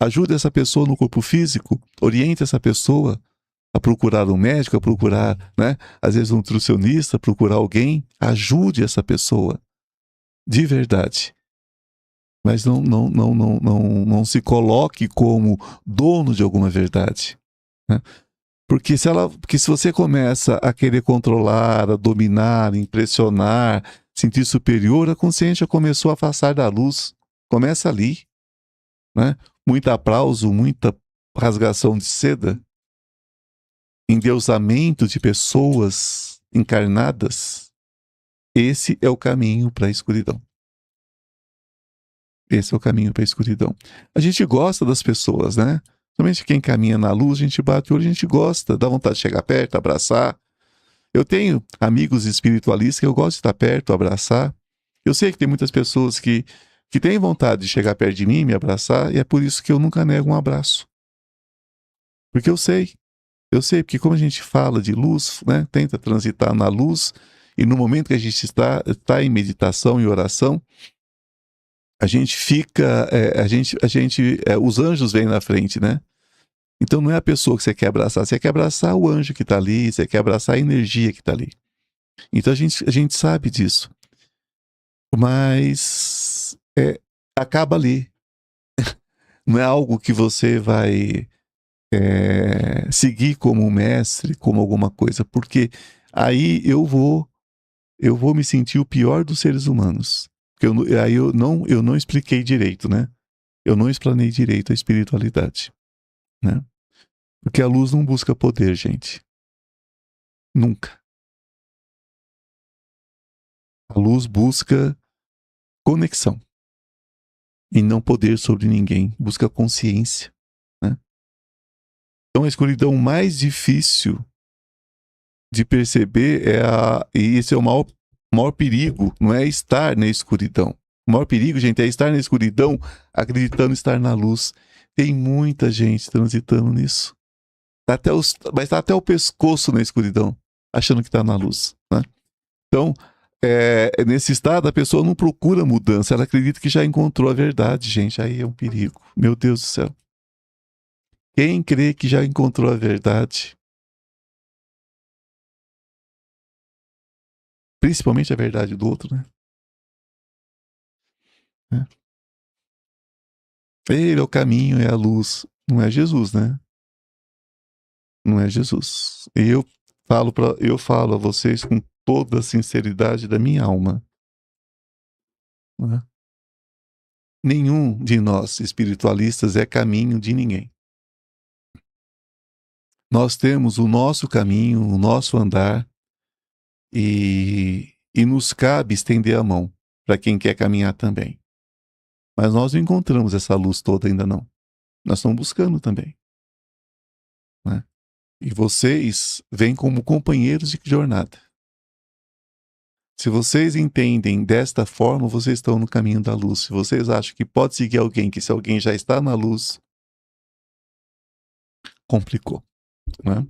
ajude essa pessoa no corpo físico, oriente essa pessoa a procurar um médico, a procurar, né, às vezes um nutricionista, procurar alguém, ajude essa pessoa, de verdade. Mas não se coloque como dono de alguma verdade. Né? Porque se você começa a querer controlar, a dominar, impressionar, sentir superior, a consciência começou a afastar da luz. Começa ali. Né? Muito aplauso, muita rasgação de seda, endeusamento de pessoas encarnadas. Esse é o caminho para a escuridão. Esse é o caminho para a escuridão. A gente gosta das pessoas, né? Somente quem caminha na luz, a gente bate o olho, a gente gosta, dá vontade de chegar perto, abraçar. Eu tenho amigos espiritualistas que eu gosto de estar perto, abraçar. Eu sei que tem muitas pessoas que têm vontade de chegar perto de mim, me abraçar, e é por isso que eu nunca nego um abraço. Porque eu sei, porque como a gente fala de luz, né, tenta transitar na luz, e no momento que a gente está em meditação e oração, a gente fica, os anjos vêm na frente, né? Então não é a pessoa que você quer abraçar, você quer abraçar o anjo que está ali, você quer abraçar a energia que está ali. Então a gente sabe disso. Mas acaba ali. Não é algo que você vai seguir como um mestre, como alguma coisa, porque aí eu vou me sentir o pior dos seres humanos. Porque aí eu não expliquei direito, né? Eu não explanei direito a espiritualidade, né? Porque a luz não busca poder, gente. Nunca. A luz busca conexão. E não poder sobre ninguém. Busca consciência, né? Então a escuridão mais difícil de perceber e esse é o maior perigo, não é estar na escuridão. O maior perigo, gente, é estar na escuridão acreditando estar na luz. Tem muita gente transitando nisso. Mas está até o pescoço na escuridão, achando que está na luz, né? Então, nesse estado, a pessoa não procura mudança, ela acredita que já encontrou a verdade, gente. Aí é um perigo. Meu Deus do céu. Quem crê que já encontrou a verdade, principalmente a verdade do outro, né? Ele é o caminho, é a luz. Não é Jesus, né? Não é Jesus. E eu falo a vocês com toda a sinceridade da minha alma, né? Nenhum de nós espiritualistas é caminho de ninguém. Nós temos o nosso caminho, o nosso andar, e nos cabe estender a mão para quem quer caminhar também. Mas nós não encontramos essa luz toda ainda não. Nós estamos buscando também, né? E vocês vêm como companheiros de jornada. Se vocês entendem desta forma, vocês estão no caminho da luz. Se vocês acham que pode seguir alguém, que se alguém já está na luz, complicou, né?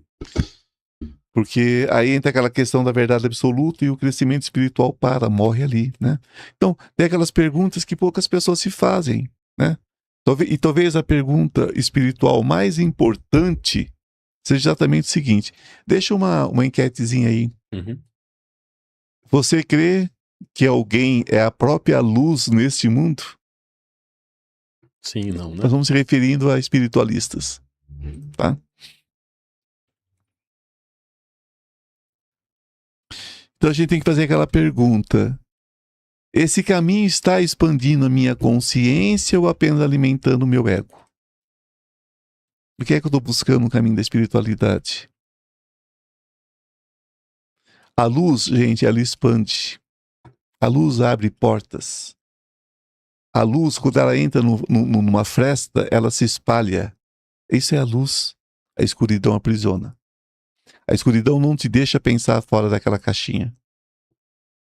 Porque aí entra aquela questão da verdade absoluta e o crescimento espiritual morre ali, né? Então, tem aquelas perguntas que poucas pessoas se fazem, né? E talvez a pergunta espiritual mais importante seja exatamente o seguinte. Deixa uma enquetezinha aí. Uhum. Você crê que alguém é a própria luz neste mundo? Sim, não, né? Nós vamos se referindo a espiritualistas, tá? Então a gente tem que fazer aquela pergunta: esse caminho está expandindo a minha consciência ou apenas alimentando o meu ego? Por que é que eu estou buscando o caminho da espiritualidade? A luz, gente, ela expande. A luz abre portas. A luz, quando ela entra numa fresta, ela se espalha. Isso é a luz. A escuridão aprisiona. A escuridão não te deixa pensar fora daquela caixinha.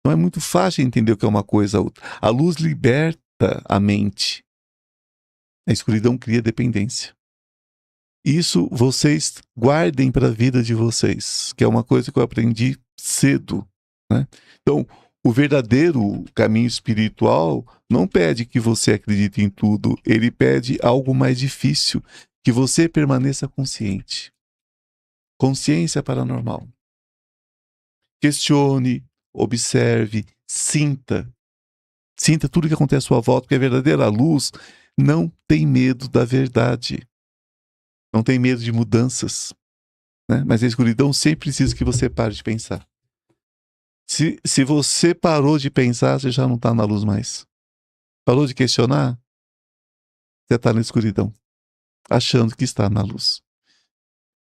Não é muito fácil entender o que é uma coisa ou outra. A luz liberta a mente. A escuridão cria dependência. Isso vocês guardem para a vida de vocês, que é uma coisa que eu aprendi cedo, né? Então, o verdadeiro caminho espiritual não pede que você acredite em tudo, ele pede algo mais difícil, que você permaneça consciente. Consciência paranormal. Questione, observe, sinta. Sinta tudo que acontece à sua volta, porque a verdadeira luz não tem medo da verdade. Não tem medo de mudanças, né? Mas a escuridão sempre precisa que você pare de pensar. Se você parou de pensar, você já não está na luz mais. Parou de questionar, você está na escuridão, achando que está na luz.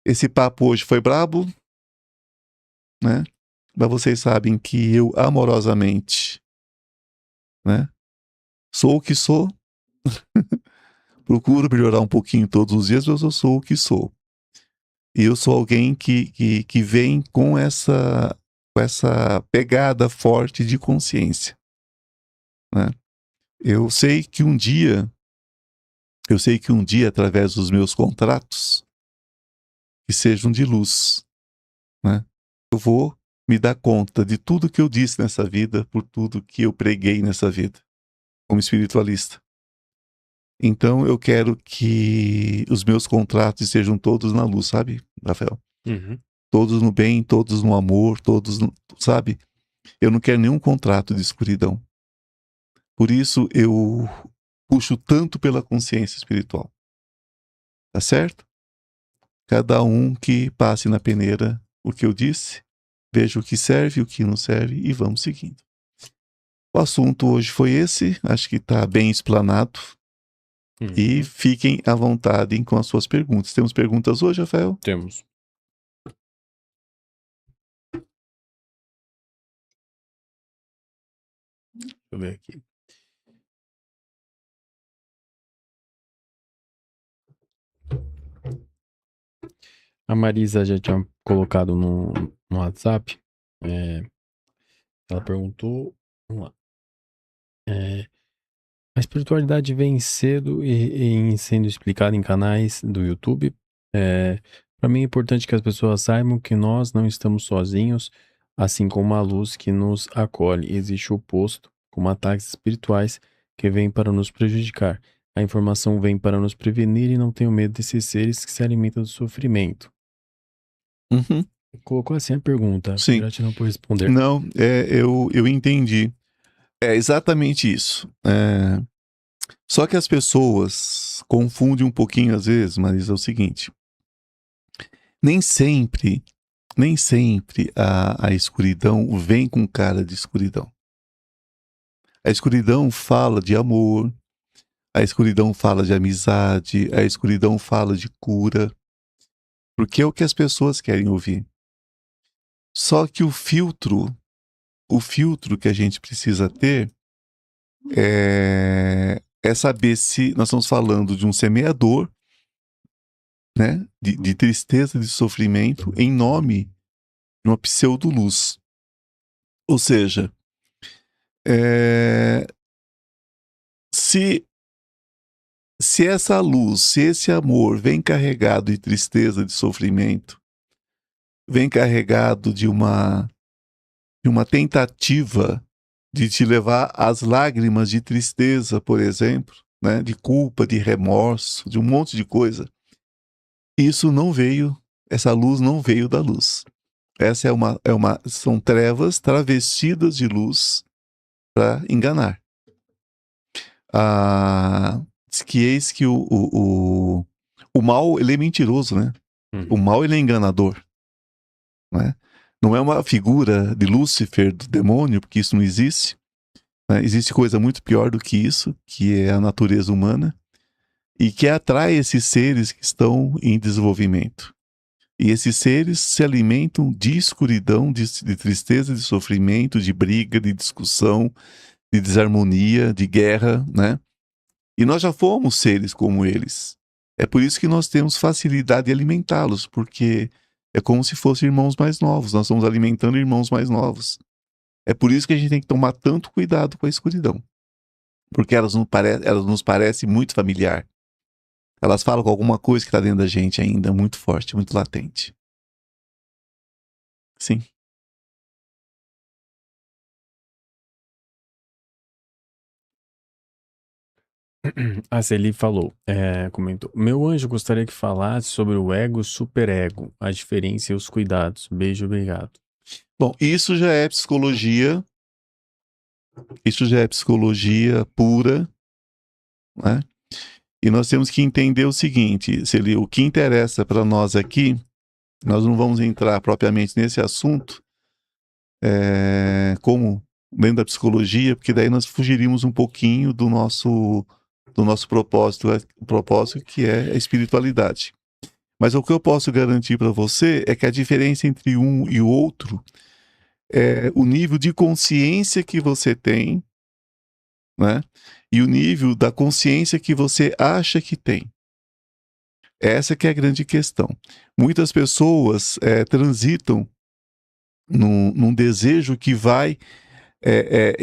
Esse papo hoje foi brabo, né? Mas vocês sabem que eu amorosamente, né, sou o que sou. Procuro melhorar um pouquinho todos os dias, mas eu sou o que sou. E eu sou alguém que vem com essa pegada forte de consciência. né? Eu sei que um dia, através dos meus contratos, que sejam de luz, né? Eu vou me dar conta de tudo que eu disse nessa vida, por tudo que eu preguei nessa vida, como espiritualista. Então eu quero que os meus contratos sejam todos na luz, sabe, Rafael? Uhum. Todos no bem, todos no amor, todos no, sabe? Eu não quero nenhum contrato de escuridão. Por isso eu puxo tanto pela consciência espiritual. Tá certo? Cada um que passe na peneira o que eu disse, veja o que serve, o que não serve e vamos seguindo. O assunto hoje foi esse, acho que está bem explanado. E fiquem à vontade com as suas perguntas. Temos perguntas hoje, Rafael? Temos. Deixa eu ver aqui. A Marisa já tinha colocado no WhatsApp. Ela perguntou. Vamos lá. A espiritualidade vem cedo e sendo explicada em canais do YouTube. Para mim é importante que as pessoas saibam que nós não estamos sozinhos, assim como a luz que nos acolhe. Existe o oposto, como ataques espirituais que vêm para nos prejudicar. A informação vem para nos prevenir e não tenho medo desses seres que se alimentam do sofrimento. Uhum. Colocou assim a pergunta. Sim. Gratidão por responder. Não, eu entendi. É exatamente isso. Só que as pessoas confundem um pouquinho às vezes, mas é o seguinte. Nem sempre a escuridão vem com cara de escuridão. A escuridão fala de amor, a escuridão fala de amizade, a escuridão fala de cura, porque é o que as pessoas querem ouvir. Só que o filtro que a gente precisa ter é saber se nós estamos falando de um semeador, né, de tristeza, de sofrimento, em nome de uma pseudo-luz. Ou seja, se essa luz, se esse amor vem carregado de tristeza, de sofrimento, vem carregado de uma tentativa de te levar às lágrimas de tristeza, por exemplo, né, de culpa, de remorso, de um monte de coisa, essa luz não veio da luz. Essa são trevas travestidas de luz para enganar. Diz que eis que o mal, ele é mentiroso, né? O mal, ele é enganador, né? Não é uma figura de Lúcifer, do demônio, porque isso não existe, né? Existe coisa muito pior do que isso, que é a natureza humana, e que atrai esses seres que estão em desenvolvimento. E esses seres se alimentam de escuridão, de tristeza, de sofrimento, de briga, de discussão, de desarmonia, de guerra, né? E nós já fomos seres como eles. É por isso que nós temos facilidade de alimentá-los, porque é como se fossem irmãos mais novos. Nós estamos alimentando irmãos mais novos. É por isso que a gente tem que tomar tanto cuidado com a escuridão. Porque elas nos parecem muito familiar. Elas falam com alguma coisa que está dentro da gente ainda, muito forte, muito latente. Sim. A Celi falou, comentou. Meu anjo gostaria que falasse sobre o ego e o superego, a diferença e os cuidados. Beijo, obrigado. Bom, isso já é psicologia. Isso já é psicologia pura, né? E nós temos que entender o seguinte, Celi, o que interessa para nós aqui, nós não vamos entrar propriamente nesse assunto, como dentro da psicologia, porque daí nós fugiríamos um pouquinho do nosso propósito, o propósito que é a espiritualidade. Mas o que eu posso garantir para você é que a diferença entre um e o outro é o nível de consciência que você tem, né? E o nível da consciência que você acha que tem. Essa que é a grande questão. Muitas pessoas transitam num desejo que vai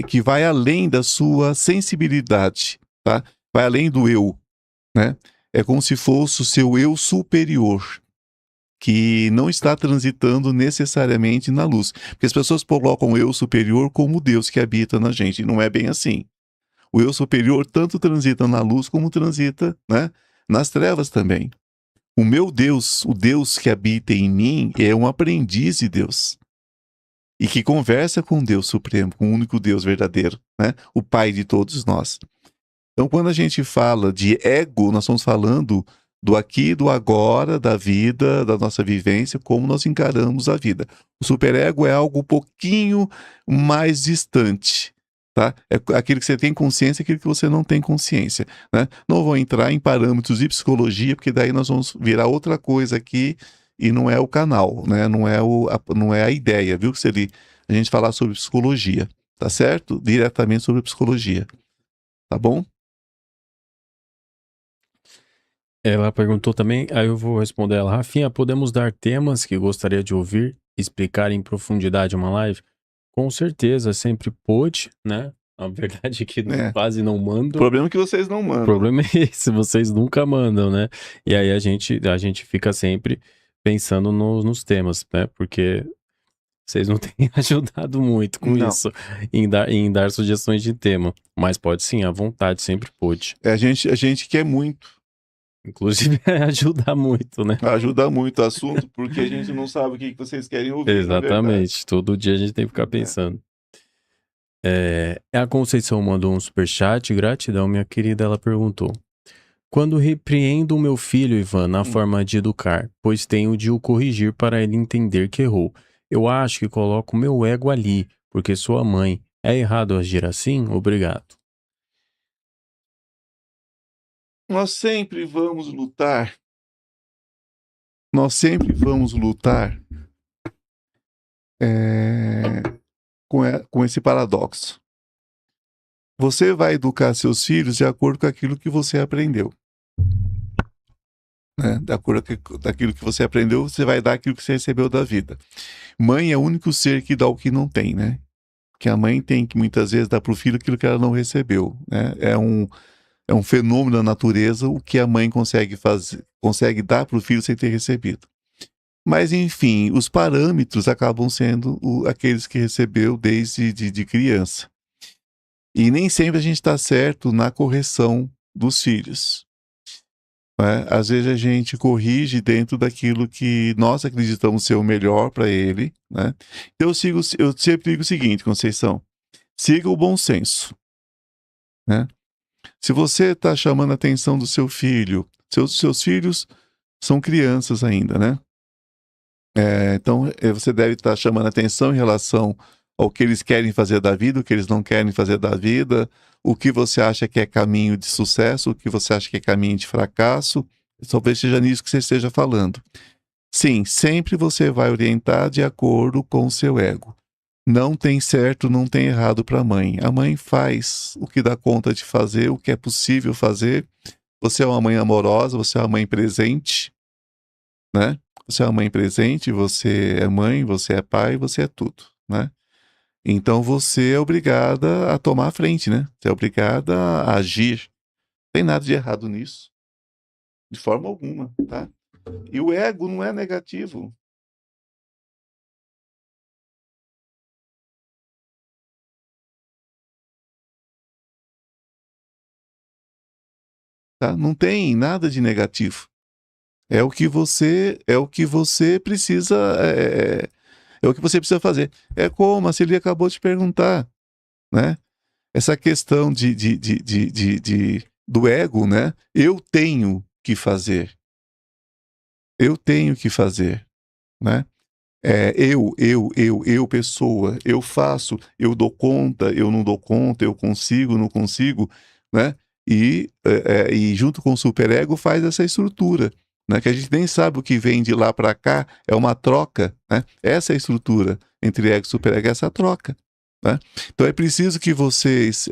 que vai além da sua sensibilidade, tá? Vai além do eu, né? É como se fosse o seu eu superior, que não está transitando necessariamente na luz. Porque as pessoas colocam o eu superior como Deus que habita na gente, e não é bem assim. O eu superior tanto transita na luz como transita, né, nas trevas também. O meu Deus, o Deus que habita em mim, é um aprendiz de Deus. E que conversa com Deus Supremo, com o único Deus verdadeiro, né? O Pai de todos nós. Então, quando a gente fala de ego, nós estamos falando do aqui, do agora, da vida, da nossa vivência, como nós encaramos a vida. O superego é algo um pouquinho mais distante, tá? É aquilo que você tem consciência e aquilo que você não tem consciência, né? Não vou entrar em parâmetros de psicologia, porque daí nós vamos virar outra coisa aqui e não é o canal, né? Não é a ideia, viu? Se a gente falar sobre psicologia, tá certo? Diretamente sobre psicologia, tá bom? Ela perguntou também, aí eu vou responder ela. Rafinha, podemos dar temas que gostaria de ouvir, explicar em profundidade uma live? Com certeza, sempre pôde, né? A verdade é que quase não O mando. problema é que vocês não O mandam. problema é esse, vocês nunca mandam, né? E aí a gente fica sempre pensando nos temas, né? Porque vocês não têm ajudado muito com Não. isso, em dar sugestões de tema. Mas pode sim, à vontade, sempre pôde. A gente quer muito. Inclusive, ajudar muito, né? Ajuda muito o assunto, porque a gente não sabe o que vocês querem ouvir. Exatamente. Todo dia a gente tem que ficar pensando. A Conceição mandou um superchat. Gratidão, minha querida. Ela perguntou: quando repreendo o meu filho, Ivan, na forma de educar, pois tenho de o corrigir para ele entender que errou, eu acho que coloco meu ego ali, porque sou a mãe. É errado agir assim? Obrigado. Nós sempre vamos lutar. Nós sempre vamos lutar com esse paradoxo. Você vai educar seus filhos de acordo com aquilo que você aprendeu. Né? De acordo com aquilo que você aprendeu, você vai dar aquilo que você recebeu da vida. Mãe é o único ser que dá o que não tem, né? Que a mãe tem que muitas vezes dar para o filho aquilo que ela não recebeu. Né? É um fenômeno da natureza o que a mãe consegue fazer, consegue dar para o filho sem ter recebido. Mas, enfim, os parâmetros acabam sendo aqueles que recebeu desde de criança. E nem sempre a gente está certo na correção dos filhos. Né? Às vezes a gente corrige dentro daquilo que nós acreditamos ser o melhor para ele. Né? Então eu sempre digo o seguinte, Conceição: siga o bom senso. Né? Se você está chamando a atenção do seu filho, seus filhos são crianças ainda, né? Então você deve estar chamando a atenção em relação ao que eles querem fazer da vida, o que eles não querem fazer da vida, o que você acha que é caminho de sucesso, o que você acha que é caminho de fracasso. Talvez seja nisso que você esteja falando. Sim, sempre você vai orientar de acordo com o seu ego. Não tem certo, não tem errado para a mãe. A mãe faz o que dá conta de fazer, o que é possível fazer. Você é uma mãe amorosa, você é uma mãe presente, né? Você é uma mãe presente, você é mãe, você é pai, você é tudo, né? Então você é obrigada a tomar a frente, né? Você é obrigada a agir. Não tem nada de errado nisso. De forma alguma, tá? E o ego não é negativo. Tá? Não tem nada de negativo. É o que você precisa é o que você precisa fazer. É como a Celia acabou de perguntar, né? Essa questão do ego, né? Eu tenho que fazer. Eu tenho que fazer, né? Eu, pessoa, eu faço, eu dou conta, eu não dou conta, eu consigo, não consigo, né? E junto com o superego faz essa estrutura, né? Que a gente nem sabe o que vem de lá para cá, é uma troca, né? Essa é a estrutura entre ego e superego, essa troca, né? Então é preciso que vocês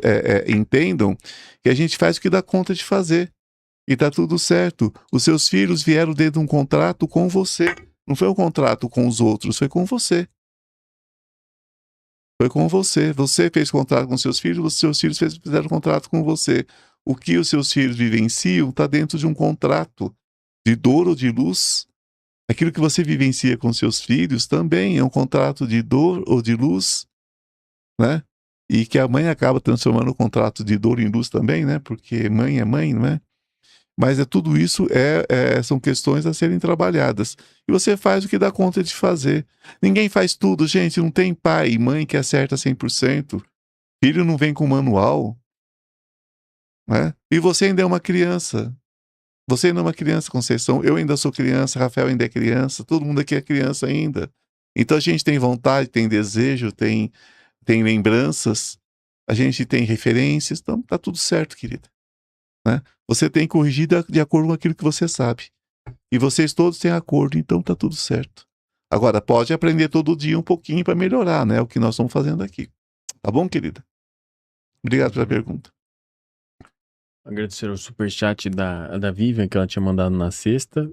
entendam que a gente faz o que dá conta de fazer, e tá tudo certo. Os seus filhos vieram dentro de um contrato com você. Não foi um contrato com os outros, foi com você. Foi com você. Você fez contrato com seus filhos, os seus filhos fizeram contrato com você. O que os seus filhos vivenciam está dentro de um contrato de dor ou de luz. Aquilo que você vivencia com seus filhos também é um contrato de dor ou de luz, né? E que a mãe acaba transformando o contrato de dor em luz também, né? Porque mãe é mãe, não é? Mas tudo isso são questões a serem trabalhadas. E você faz o que dá conta de fazer. Ninguém faz tudo, gente. Não tem pai e mãe que acerta 100%. Filho não vem com manual, né? E você ainda é uma criança. Você ainda é uma criança, Conceição. Eu ainda sou criança, Rafael ainda é criança. Todo mundo aqui é criança ainda. Então a gente tem vontade, tem desejo, tem lembranças. A gente tem referências. Então tá tudo certo, querida. Né? Você tem que corrigir de acordo com aquilo que você sabe. E vocês todos têm acordo, então tá tudo certo. Agora, pode aprender todo dia um pouquinho para melhorar, né? O que nós estamos fazendo aqui. Tá bom, querida? Obrigado pela pergunta. Agradecer o superchat da Vivian, que ela tinha mandado na sexta.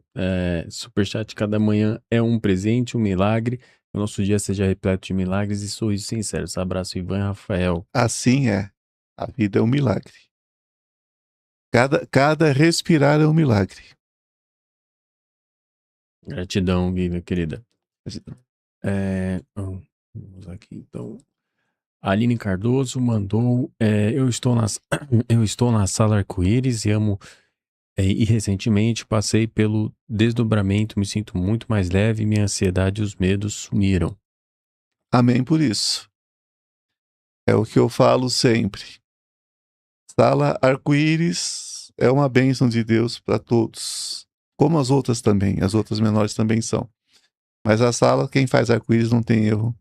Superchat: cada manhã é um presente, um milagre. Que o nosso dia seja repleto de milagres e sorrisos sinceros. Abraço, Ivan e Rafael. Assim é. A vida é um milagre. Cada respirar é um milagre. Gratidão, Vivian, querida. Vamos aqui, então. A Aline Cardoso mandou: eu estou na sala arco-íris e amo. E recentemente passei pelo desdobramento, me sinto muito mais leve, minha ansiedade e os medos sumiram. Amém por isso. É o que eu falo sempre. Sala arco-íris é uma bênção de Deus para todos. Como as outras também. As outras menores também são. Mas a sala, quem faz arco-íris não tem erro.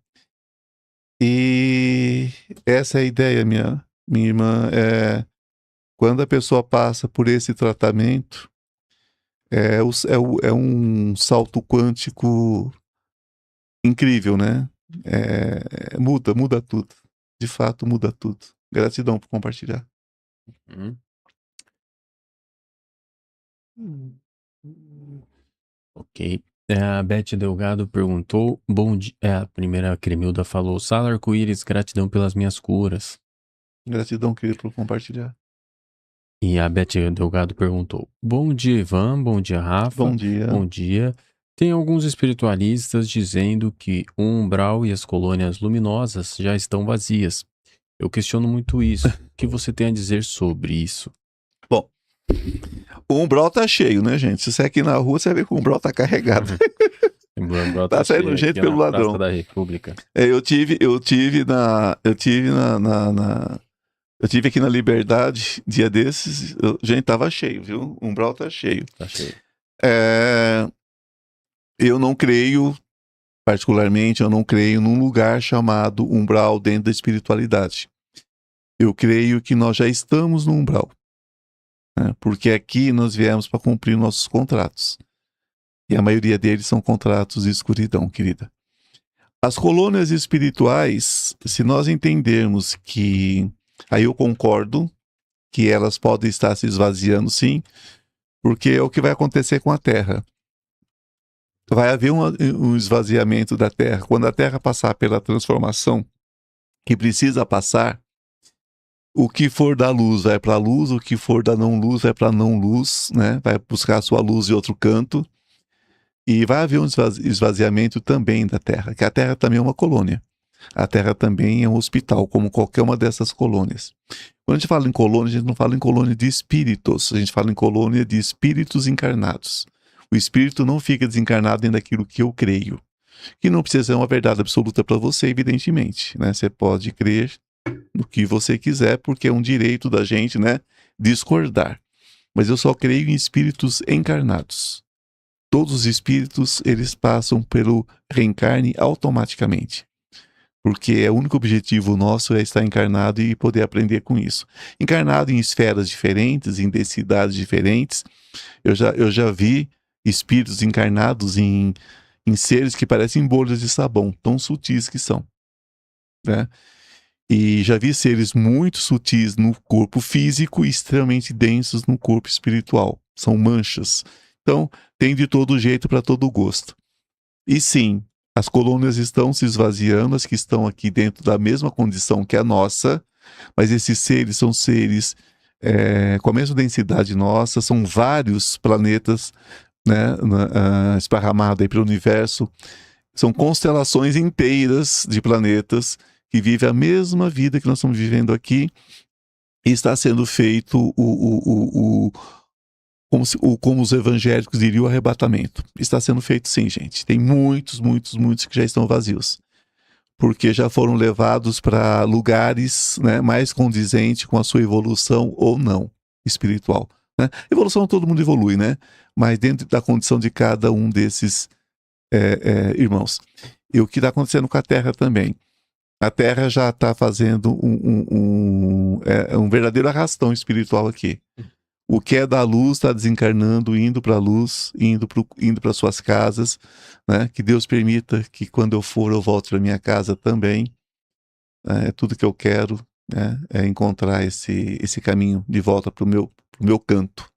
E essa é a ideia, minha irmã. Quando a pessoa passa por esse tratamento, é um salto quântico incrível, né? Muda tudo. De fato, muda tudo. Gratidão por compartilhar. Ok. A Beth Delgado perguntou: bom dia. A primeira Cremilda falou: sala arco-íris, gratidão pelas minhas curas. Gratidão, querido, por compartilhar. E a Beth Delgado perguntou: bom dia, Ivan. Bom dia, Rafa. Bom dia. Bom dia. Tem alguns espiritualistas dizendo que o umbral e as colônias luminosas já estão vazias. Eu questiono muito isso. O que você tem a dizer sobre isso? Bom, o umbral tá cheio, né, gente? Se você é aqui na rua, você vê que o umbral tá carregado. Tá saindo gente pelo ladrão. Da República. Eu tive aqui na Liberdade, dia desses, gente, tava cheio, viu? O umbral tá cheio. Tá cheio. Eu não creio, particularmente, num lugar chamado umbral dentro da espiritualidade. Eu creio que nós já estamos no umbral. Né? Porque aqui nós viemos para cumprir nossos contratos. E a maioria deles são contratos de escuridão, querida. As colônias espirituais, se nós entendermos que... Aí eu concordo que elas podem estar se esvaziando, sim, porque é o que vai acontecer com a Terra. Vai haver um esvaziamento da Terra. Quando a Terra passar pela transformação que precisa passar, o que for da luz vai para a luz, o que for da não-luz vai para a não-luz, né? Vai buscar a sua luz em outro canto. E vai haver um esvaziamento também da Terra, que a Terra também é uma colônia. A Terra também é um hospital, como qualquer uma dessas colônias. Quando a gente fala em colônia, a gente não fala em colônia de espíritos, a gente fala em colônia de espíritos encarnados. O espírito não fica desencarnado dentro daquilo que eu creio. Que não precisa ser uma verdade absoluta para você, evidentemente. Né? Você pode crer no que você quiser, porque é um direito da gente, né, discordar. Mas eu só creio em espíritos encarnados. Todos os espíritos, eles passam pelo reencarne automaticamente. Porque o único objetivo nosso é estar encarnado e poder aprender com isso. Encarnado em esferas diferentes, em densidades diferentes. Eu já vi espíritos encarnados em seres que parecem bolhas de sabão, tão sutis que são. Né? E já vi seres muito sutis no corpo físico e extremamente densos no corpo espiritual. São manchas. Então, tem de todo jeito para todo gosto. E sim, As colônias estão se esvaziando, as que estão aqui dentro da mesma condição que a nossa, mas esses seres são seres com a mesma densidade nossa, são vários planetas, né, esparramados aí pelo universo. São constelações inteiras de planetas que vivem a mesma vida que nós estamos vivendo aqui, e está sendo feito como os evangélicos diriam, o arrebatamento. Está sendo feito sim, gente. Tem muitos que já estão vazios, porque já foram levados para lugares, né, mais condizentes com a sua evolução ou não espiritual. Né? Evolução todo mundo evolui, né? Mas dentro da condição de cada um desses irmãos. E o que está acontecendo com a Terra também. A Terra já está fazendo um verdadeiro arrastão espiritual aqui. O que é da luz está desencarnando, indo para a luz, indo para suas casas, né? Que Deus permita que quando eu for, eu volte para minha casa também. É tudo que eu quero, né? É encontrar esse caminho de volta para o meu canto.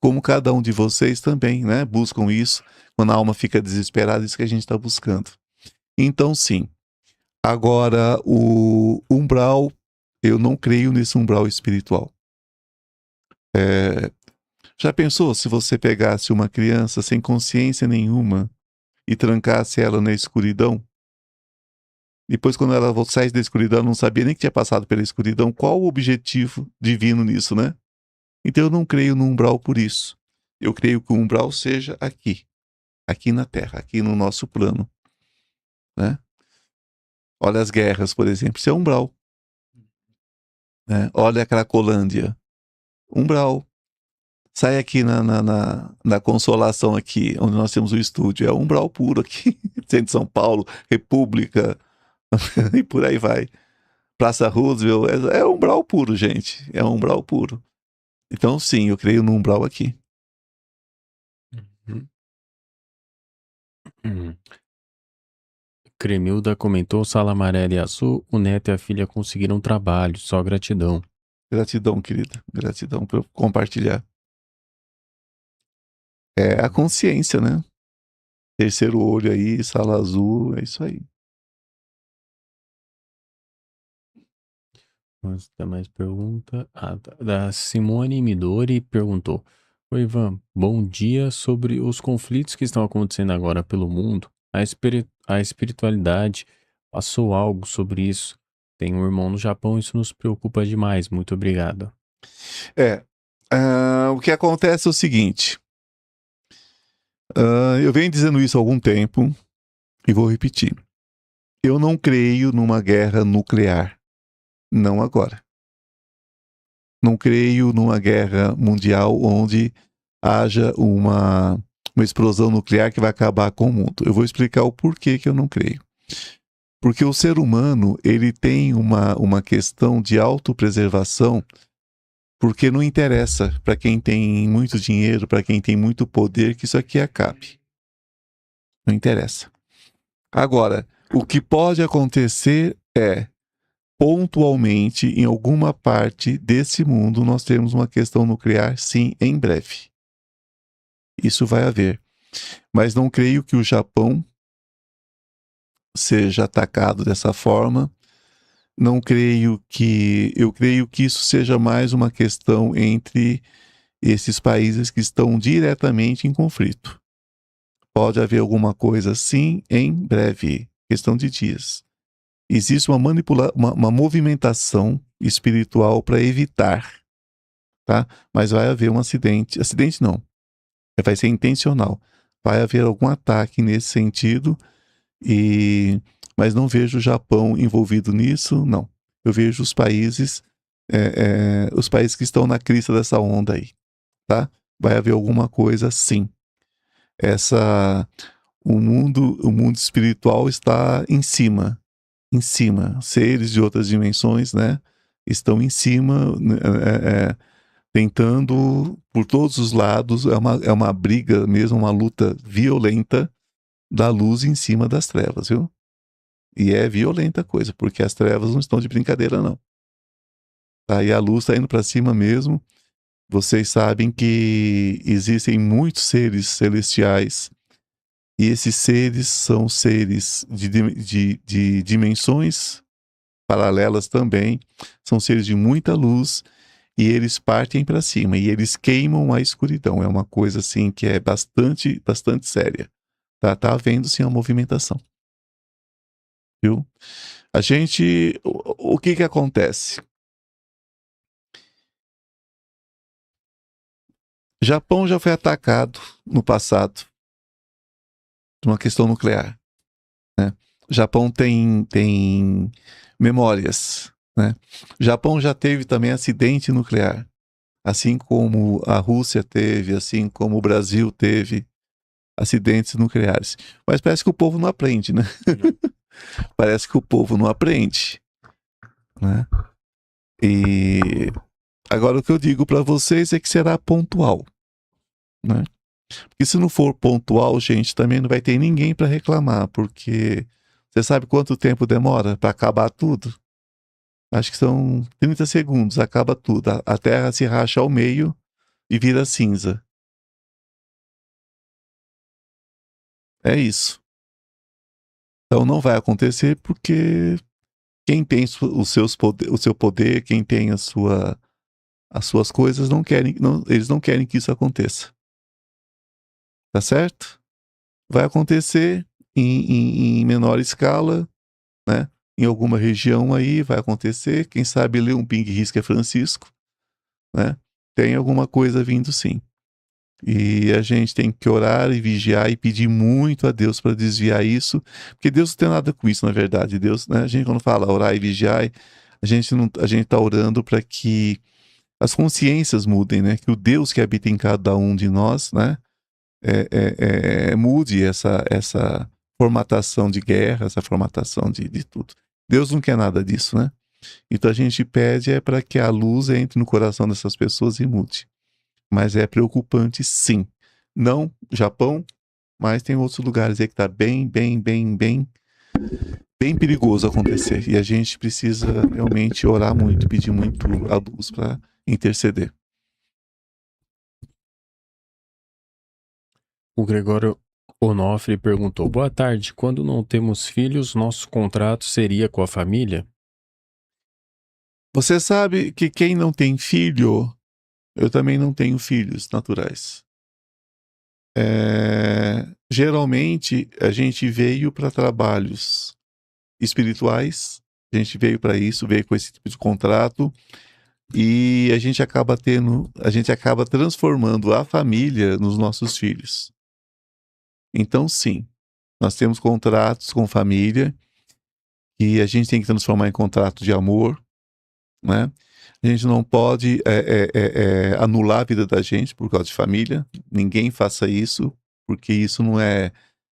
Como cada um de vocês também, né? Buscam isso. Quando a alma fica desesperada, isso que a gente está buscando. Então, sim. Agora, o umbral, eu não creio nesse umbral espiritual. Já pensou se você pegasse uma criança sem consciência nenhuma e trancasse ela na escuridão? Depois, quando ela saísse da escuridão, não sabia nem que tinha passado pela escuridão. Qual o objetivo divino nisso, né? Então, eu não creio no umbral por isso. Eu creio que o umbral seja aqui na Terra, aqui no nosso plano, né? Olha as guerras, por exemplo, isso é umbral. Né? Olha a Cracolândia, umbral. Sai aqui na Consolação, aqui, onde nós temos o estúdio, é umbral puro aqui, centro de São Paulo, República, e por aí vai. Praça Roosevelt, é umbral puro, gente, é umbral puro. Então, sim, eu creio no umbral aqui. Cremilda comentou: sala amarela e azul, o neto e a filha conseguiram trabalho, só gratidão. Gratidão, querida, gratidão por compartilhar. É a consciência, né? Terceiro olho aí, sala azul, é isso aí. Vamos ter mais pergunta. Da Simone Midori perguntou: oi, Ivan, bom dia. Sobre os conflitos que estão acontecendo agora pelo mundo, a espiritualidade passou algo sobre isso? Tem um irmão no Japão, isso nos preocupa demais. Muito obrigado. O que acontece é o seguinte. Eu venho dizendo isso há algum tempo e vou repetir. Eu não creio numa guerra nuclear. Não agora. Não creio numa guerra mundial onde haja uma explosão nuclear que vai acabar com o mundo. Eu vou explicar o porquê que eu não creio. Porque o ser humano, ele tem uma questão de autopreservação, porque não interessa para quem tem muito dinheiro, para quem tem muito poder, que isso aqui acabe. Não interessa. Agora, o que pode acontecer é, pontualmente, em alguma parte desse mundo, nós temos uma questão nuclear, sim, em breve. Isso vai haver. Mas não creio que o Japão seja atacado dessa forma. Não creio que... Eu creio que isso seja mais uma questão entre esses países que estão diretamente em conflito. Pode haver alguma coisa, sim, em breve. Questão de dias. Existe uma movimentação espiritual para evitar, tá? Mas vai haver um acidente. Acidente não. Vai ser intencional. Vai haver algum ataque nesse sentido, mas não vejo o Japão envolvido nisso, não. Eu vejo os países que estão na crista dessa onda aí, tá? Vai haver alguma coisa, sim. O mundo espiritual está em cima. Seres de outras dimensões, né? Estão em cima, tentando por todos os lados, é uma briga mesmo, uma luta violenta da luz em cima das trevas, viu? E é violenta a coisa, porque as trevas não estão de brincadeira, não. Tá? E a luz está indo para cima mesmo. Vocês sabem que existem muitos seres celestiais E esses seres são seres de dimensões paralelas também, são seres de muita luz, e eles partem para cima, e eles queimam a escuridão. É uma coisa assim que é bastante séria. Tá havendo sim a movimentação. Viu? A gente, o que acontece? Japão já foi atacado no passado de uma questão nuclear, né? Japão tem memórias, né? Japão já teve também acidente nuclear, assim como a Rússia teve, assim como o Brasil teve acidentes nucleares. Mas parece que o povo não aprende, né? Parece que o povo não aprende, né? E agora o que eu digo para vocês é que será pontual, né? Porque se não for pontual, gente, também não vai ter ninguém para reclamar, porque você sabe quanto tempo demora para acabar tudo? Acho que são 30 segundos, acaba tudo. A Terra se racha ao meio e vira cinza. É isso. Então não vai acontecer porque quem tem o seu poder, quem tem as suas coisas, eles não querem que isso aconteça. Tá certo? Vai acontecer em menor escala, né? Em alguma região aí vai acontecer. Quem sabe ler um Ping Risca Francisco, né? Tem alguma coisa vindo sim. E a gente tem que orar e vigiar e pedir muito a Deus para desviar isso, porque Deus não tem nada com isso, na verdade. Deus, né? A gente quando fala orar e vigiar, a gente está orando para que as consciências mudem, né? Que o Deus que habita em cada um de nós, né? Mude essa formatação de guerra, essa formatação de tudo. Deus não quer nada disso, né? Então a gente pede para que a luz entre no coração dessas pessoas e mude. Mas é preocupante, sim. Não Japão, mas tem outros lugares aí que está bem perigoso acontecer. E a gente precisa realmente orar muito, pedir muito a luz para interceder. O Gregório Onofre perguntou: boa tarde, quando não temos filhos, nosso contrato seria com a família? Você sabe que quem não tem filho, eu também não tenho filhos naturais. Geralmente a gente veio para trabalhos espirituais, a gente veio para isso, veio com esse tipo de contrato, e a gente acaba transformando a família nos nossos filhos. Então, sim, nós temos contratos com família e a gente tem que transformar em contrato de amor, né? A gente não pode anular a vida da gente por causa de família. Ninguém faça isso, porque isso não é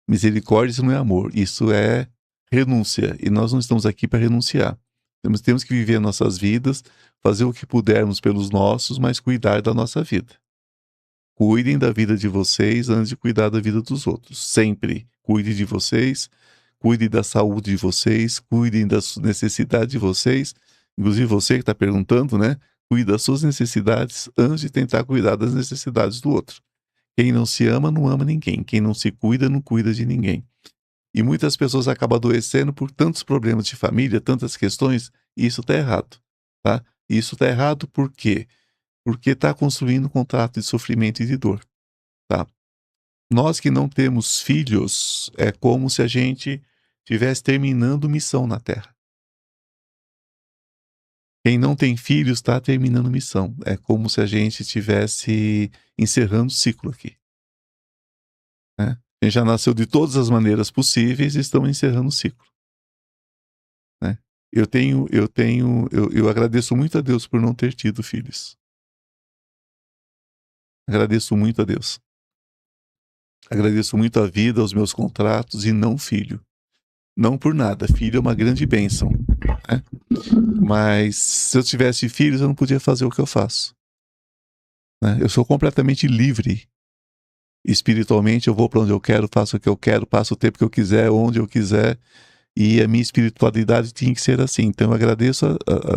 misericórdia, isso não é amor. Isso é renúncia. E nós não estamos aqui para renunciar. Temos que viver nossas vidas, fazer o que pudermos pelos nossos, mas cuidar da nossa vida. Cuidem da vida de vocês antes de cuidar da vida dos outros. Sempre cuide de vocês, cuide da saúde de vocês, cuidem das necessidades de vocês. Inclusive você que está perguntando, né? Cuide das suas necessidades antes de tentar cuidar das necessidades do outro. Quem não se ama, não ama ninguém. Quem não se cuida, não cuida de ninguém. E muitas pessoas acabam adoecendo por tantos problemas de família, tantas questões, e isso está errado, tá? Isso está errado por quê? Porque está construindo um contrato de sofrimento e de dor, tá? Nós que não temos filhos, é como se a gente estivesse terminando missão na Terra. Quem não tem filhos está terminando missão. É como se a gente estivesse encerrando o ciclo aqui, né? A gente já nasceu de todas as maneiras possíveis e estamos encerrando o ciclo, né? Eu agradeço muito a Deus por não ter tido filhos. Agradeço muito a Deus. Agradeço muito a vida, aos meus contratos e não filho. Não por nada, filho é uma grande bênção, né? Mas se eu tivesse filhos, eu não podia fazer o que eu faço, né? Eu sou completamente livre. Espiritualmente, eu vou para onde eu quero, faço o que eu quero, passo o tempo que eu quiser, onde eu quiser. E a minha espiritualidade tinha que ser assim. Então eu agradeço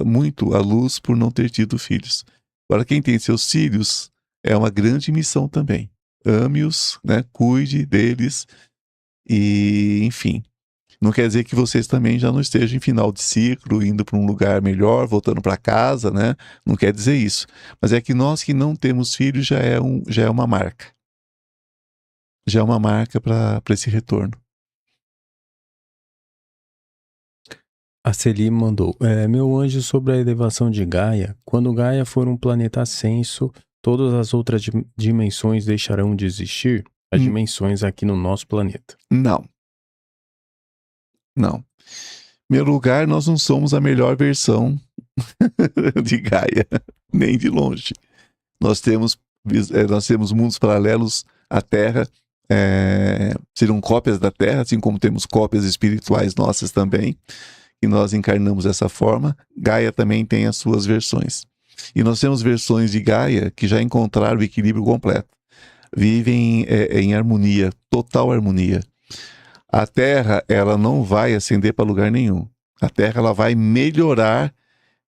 muito a luz por não ter tido filhos. Agora, quem tem seus filhos, é uma grande missão também. Ame-os, né? Cuide deles E, enfim, não quer dizer que vocês também já não estejam em final de ciclo, indo para um lugar melhor, voltando para casa, né? Não quer dizer isso. Mas é que nós que não temos filhos já é uma marca. Já é uma marca para esse retorno. A Celi mandou: meu anjo, sobre a elevação de Gaia, quando Gaia for um planeta ascenso, todas as outras dimensões deixarão de existir? As dimensões aqui no nosso planeta. Não. Não. Em primeiro lugar, nós não somos a melhor versão de Gaia, nem de longe. Nós temos mundos paralelos à Terra, seriam cópias da Terra, assim como temos cópias espirituais nossas também, e nós encarnamos dessa forma. Gaia também tem as suas versões. E nós temos versões de Gaia que já encontraram o equilíbrio completo. Vivem em harmonia, total harmonia. A Terra, ela não vai ascender para lugar nenhum. A Terra, ela vai melhorar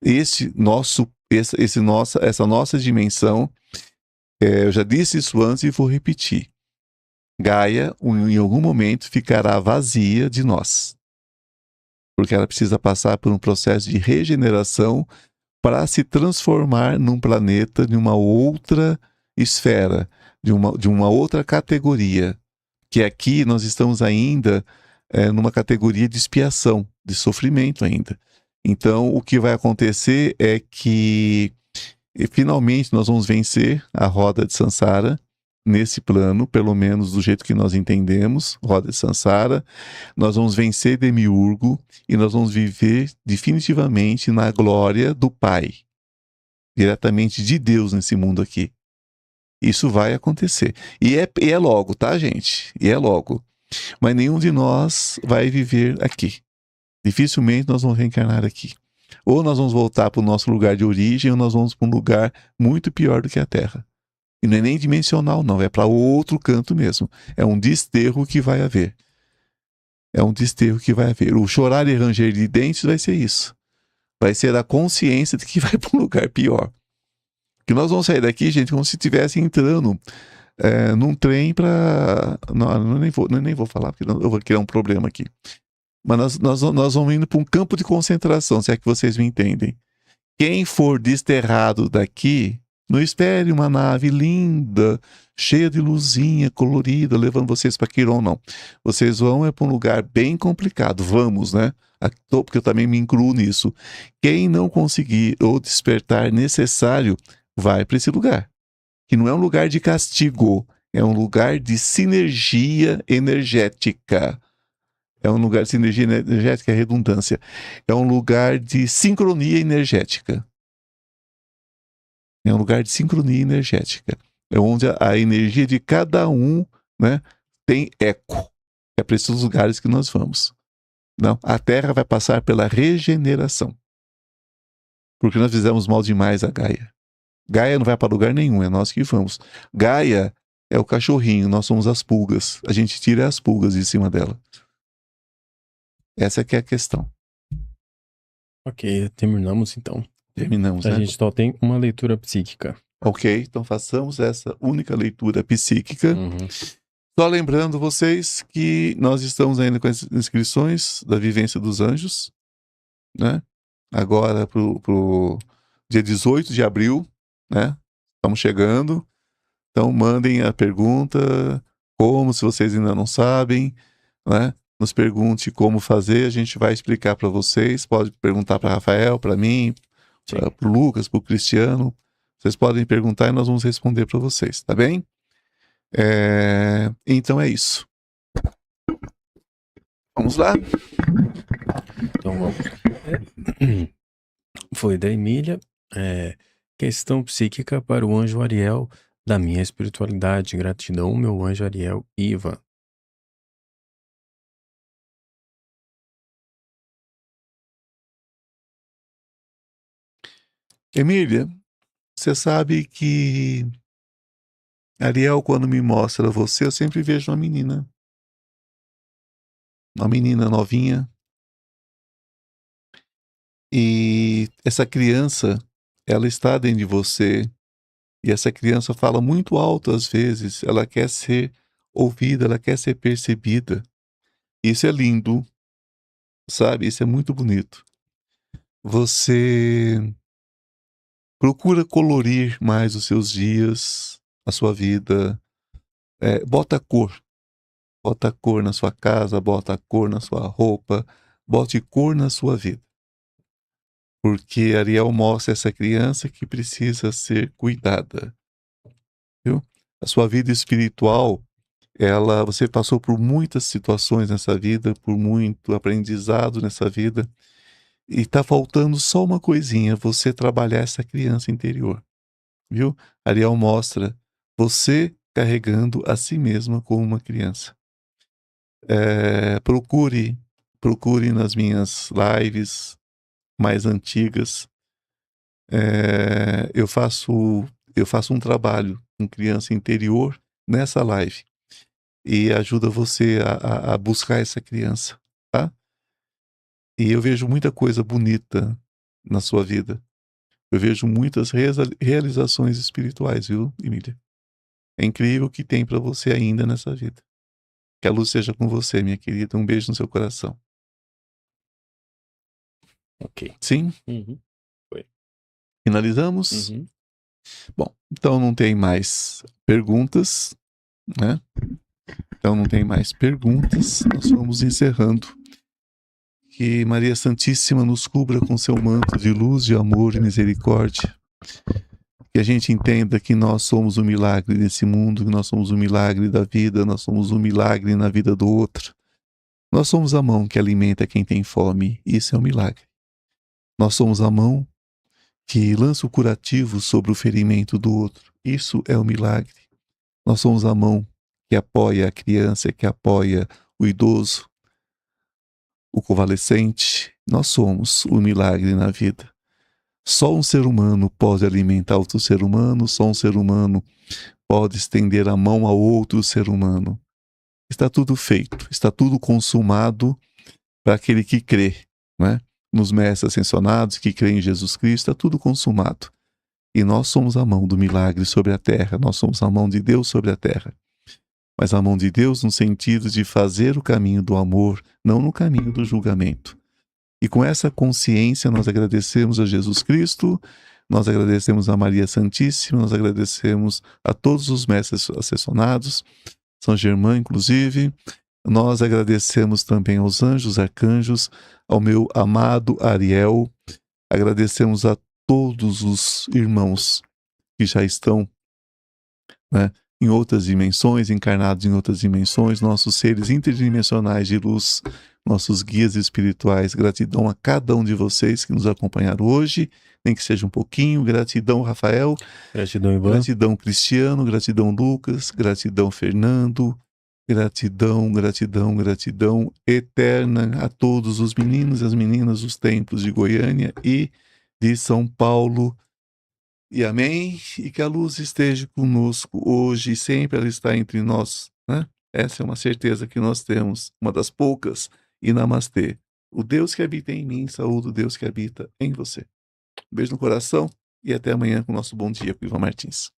essa nossa dimensão. Eu já disse isso antes e vou repetir. Gaia, em algum momento, ficará vazia de nós. Porque ela precisa passar por um processo de regeneração para se transformar num planeta de uma outra esfera, de uma outra categoria. Que aqui nós estamos ainda numa categoria de expiação, de sofrimento ainda. Então, o que vai acontecer é que finalmente nós vamos vencer a roda de Sansara nesse plano, pelo menos do jeito que nós entendemos, roda de Sansara. Nós vamos vencer Demiurgo e nós vamos viver definitivamente na glória do Pai, diretamente de Deus nesse mundo aqui. Isso vai acontecer. E é logo, tá, gente? E é logo. Mas nenhum de nós vai viver aqui. Dificilmente nós vamos reencarnar aqui. Ou nós vamos voltar para o nosso lugar de origem, ou nós vamos para um lugar muito pior do que a Terra. E não é nem dimensional, não. É para outro canto mesmo. É um desterro que vai haver. É um desterro que vai haver. O chorar e ranger de dentes vai ser isso. Vai ser a consciência de que vai para um lugar pior. Que nós vamos sair daqui, gente, como se estivesse entrando num trem para... Não, nem vou falar, porque eu vou criar um problema aqui. Mas nós vamos indo para um campo de concentração, se é que vocês me entendem. Quem for desterrado daqui, não espere uma nave linda, cheia de luzinha, colorida, levando vocês para Quiron, não. Vocês vão para um lugar bem complicado. Vamos, né? Porque eu também me incluo nisso. Quem não conseguir o despertar necessário, vai para esse lugar. Que não é um lugar de castigo, é um lugar de sinergia energética. É um lugar de sinergia energética, é redundância. É um lugar de sincronia energética. É um lugar de sincronia energética. É onde a energia de cada um, né, tem eco. É para esses lugares que nós vamos. Não, a Terra vai passar pela regeneração. Porque nós fizemos mal demais a Gaia. Gaia não vai para lugar nenhum, é nós que vamos. Gaia é o cachorrinho, nós somos as pulgas. A gente tira as pulgas de cima dela. Essa que é a questão. Ok, terminamos então. Terminamos, A né? gente só tem uma leitura psíquica. Ok, então façamos essa única leitura psíquica. Uhum. Só lembrando vocês que nós estamos ainda com as inscrições da Vivência dos Anjos, né? Agora pro dia 18 de abril, né? Estamos chegando. Então mandem a pergunta, como, se vocês ainda não sabem, né? Nos pergunte como fazer, a gente vai explicar para vocês. Pode perguntar para Rafael, para mim, para o Lucas, para o Cristiano. Vocês podem perguntar e nós vamos responder para vocês, tá bem? Então é isso. Vamos lá? Então vamos. Foi da Emília. Questão psíquica para o anjo Ariel da minha espiritualidade. Gratidão, meu anjo Ariel Iva. Emília, você sabe que Ariel, quando me mostra você, eu sempre vejo uma menina. Uma menina novinha. E essa criança, ela está dentro de você. E essa criança fala muito alto às vezes. Ela quer ser ouvida, ela quer ser percebida. Isso é lindo, sabe? Isso é muito bonito. Você procura colorir mais os seus dias, a sua vida. Bota cor. Bota cor na sua casa, bota cor na sua roupa, bote cor na sua vida. Porque Ariel mostra essa criança que precisa ser cuidada. Viu? A sua vida espiritual, você passou por muitas situações nessa vida, por muito aprendizado nessa vida, e está faltando só uma coisinha, você trabalhar essa criança interior. Viu? Ariel mostra você carregando a si mesma como uma criança. Procure nas minhas lives mais antigas. Eu faço um trabalho com criança interior nessa live e ajuda você a buscar essa criança, tá? E eu vejo muita coisa bonita na sua vida. Eu vejo muitas realizações espirituais, viu, Emília? É incrível o que tem para você ainda nessa vida. Que a luz seja com você, minha querida. Um beijo no seu coração. Ok. Sim? Uhum. Foi. Finalizamos? Uhum. Bom, então não tem mais perguntas, né? Então não tem mais perguntas. Nós vamos encerrando. Que Maria Santíssima nos cubra com seu manto de luz, de amor e misericórdia. Que a gente entenda que nós somos o milagre desse mundo, que nós somos o milagre da vida, nós somos o milagre na vida do outro. Nós somos a mão que alimenta quem tem fome. Isso é um milagre. Nós somos a mão que lança o curativo sobre o ferimento do outro. Isso é um milagre. Nós somos a mão que apoia a criança, que apoia o idoso, o convalescente. Nós somos o milagre na vida. Só um ser humano pode alimentar outro ser humano, só um ser humano pode estender a mão a outro ser humano. Está tudo feito, está tudo consumado para aquele que crê, né? Nos mestres ascensionados, que crê em Jesus Cristo, está tudo consumado. E nós somos a mão do milagre sobre a terra, nós somos a mão de Deus sobre a terra. Mas a mão de Deus no sentido de fazer o caminho do amor, não no caminho do julgamento. E com essa consciência nós agradecemos a Jesus Cristo, nós agradecemos a Maria Santíssima, nós agradecemos a todos os mestres ascensionados, São Germain inclusive, nós agradecemos também aos anjos, arcanjos, ao meu amado Ariel, agradecemos a todos os irmãos que já estão, né, em outras dimensões, encarnados em outras dimensões, nossos seres interdimensionais de luz, nossos guias espirituais. Gratidão a cada um de vocês que nos acompanharam hoje, nem que seja um pouquinho. Gratidão, Rafael. Gratidão, Ivan. Gratidão, Cristiano. Gratidão, Lucas. Gratidão, Fernando. Gratidão, gratidão, gratidão eterna a todos os meninos e as meninas dos templos de Goiânia e de São Paulo. E amém, e que a luz esteja conosco hoje e sempre ela está entre nós, né? Essa é uma certeza que nós temos, uma das poucas, e namastê. O Deus que habita em mim, saúde o Deus que habita em você. Um beijo no coração e até amanhã com o nosso Bom Dia com Ivan Martins.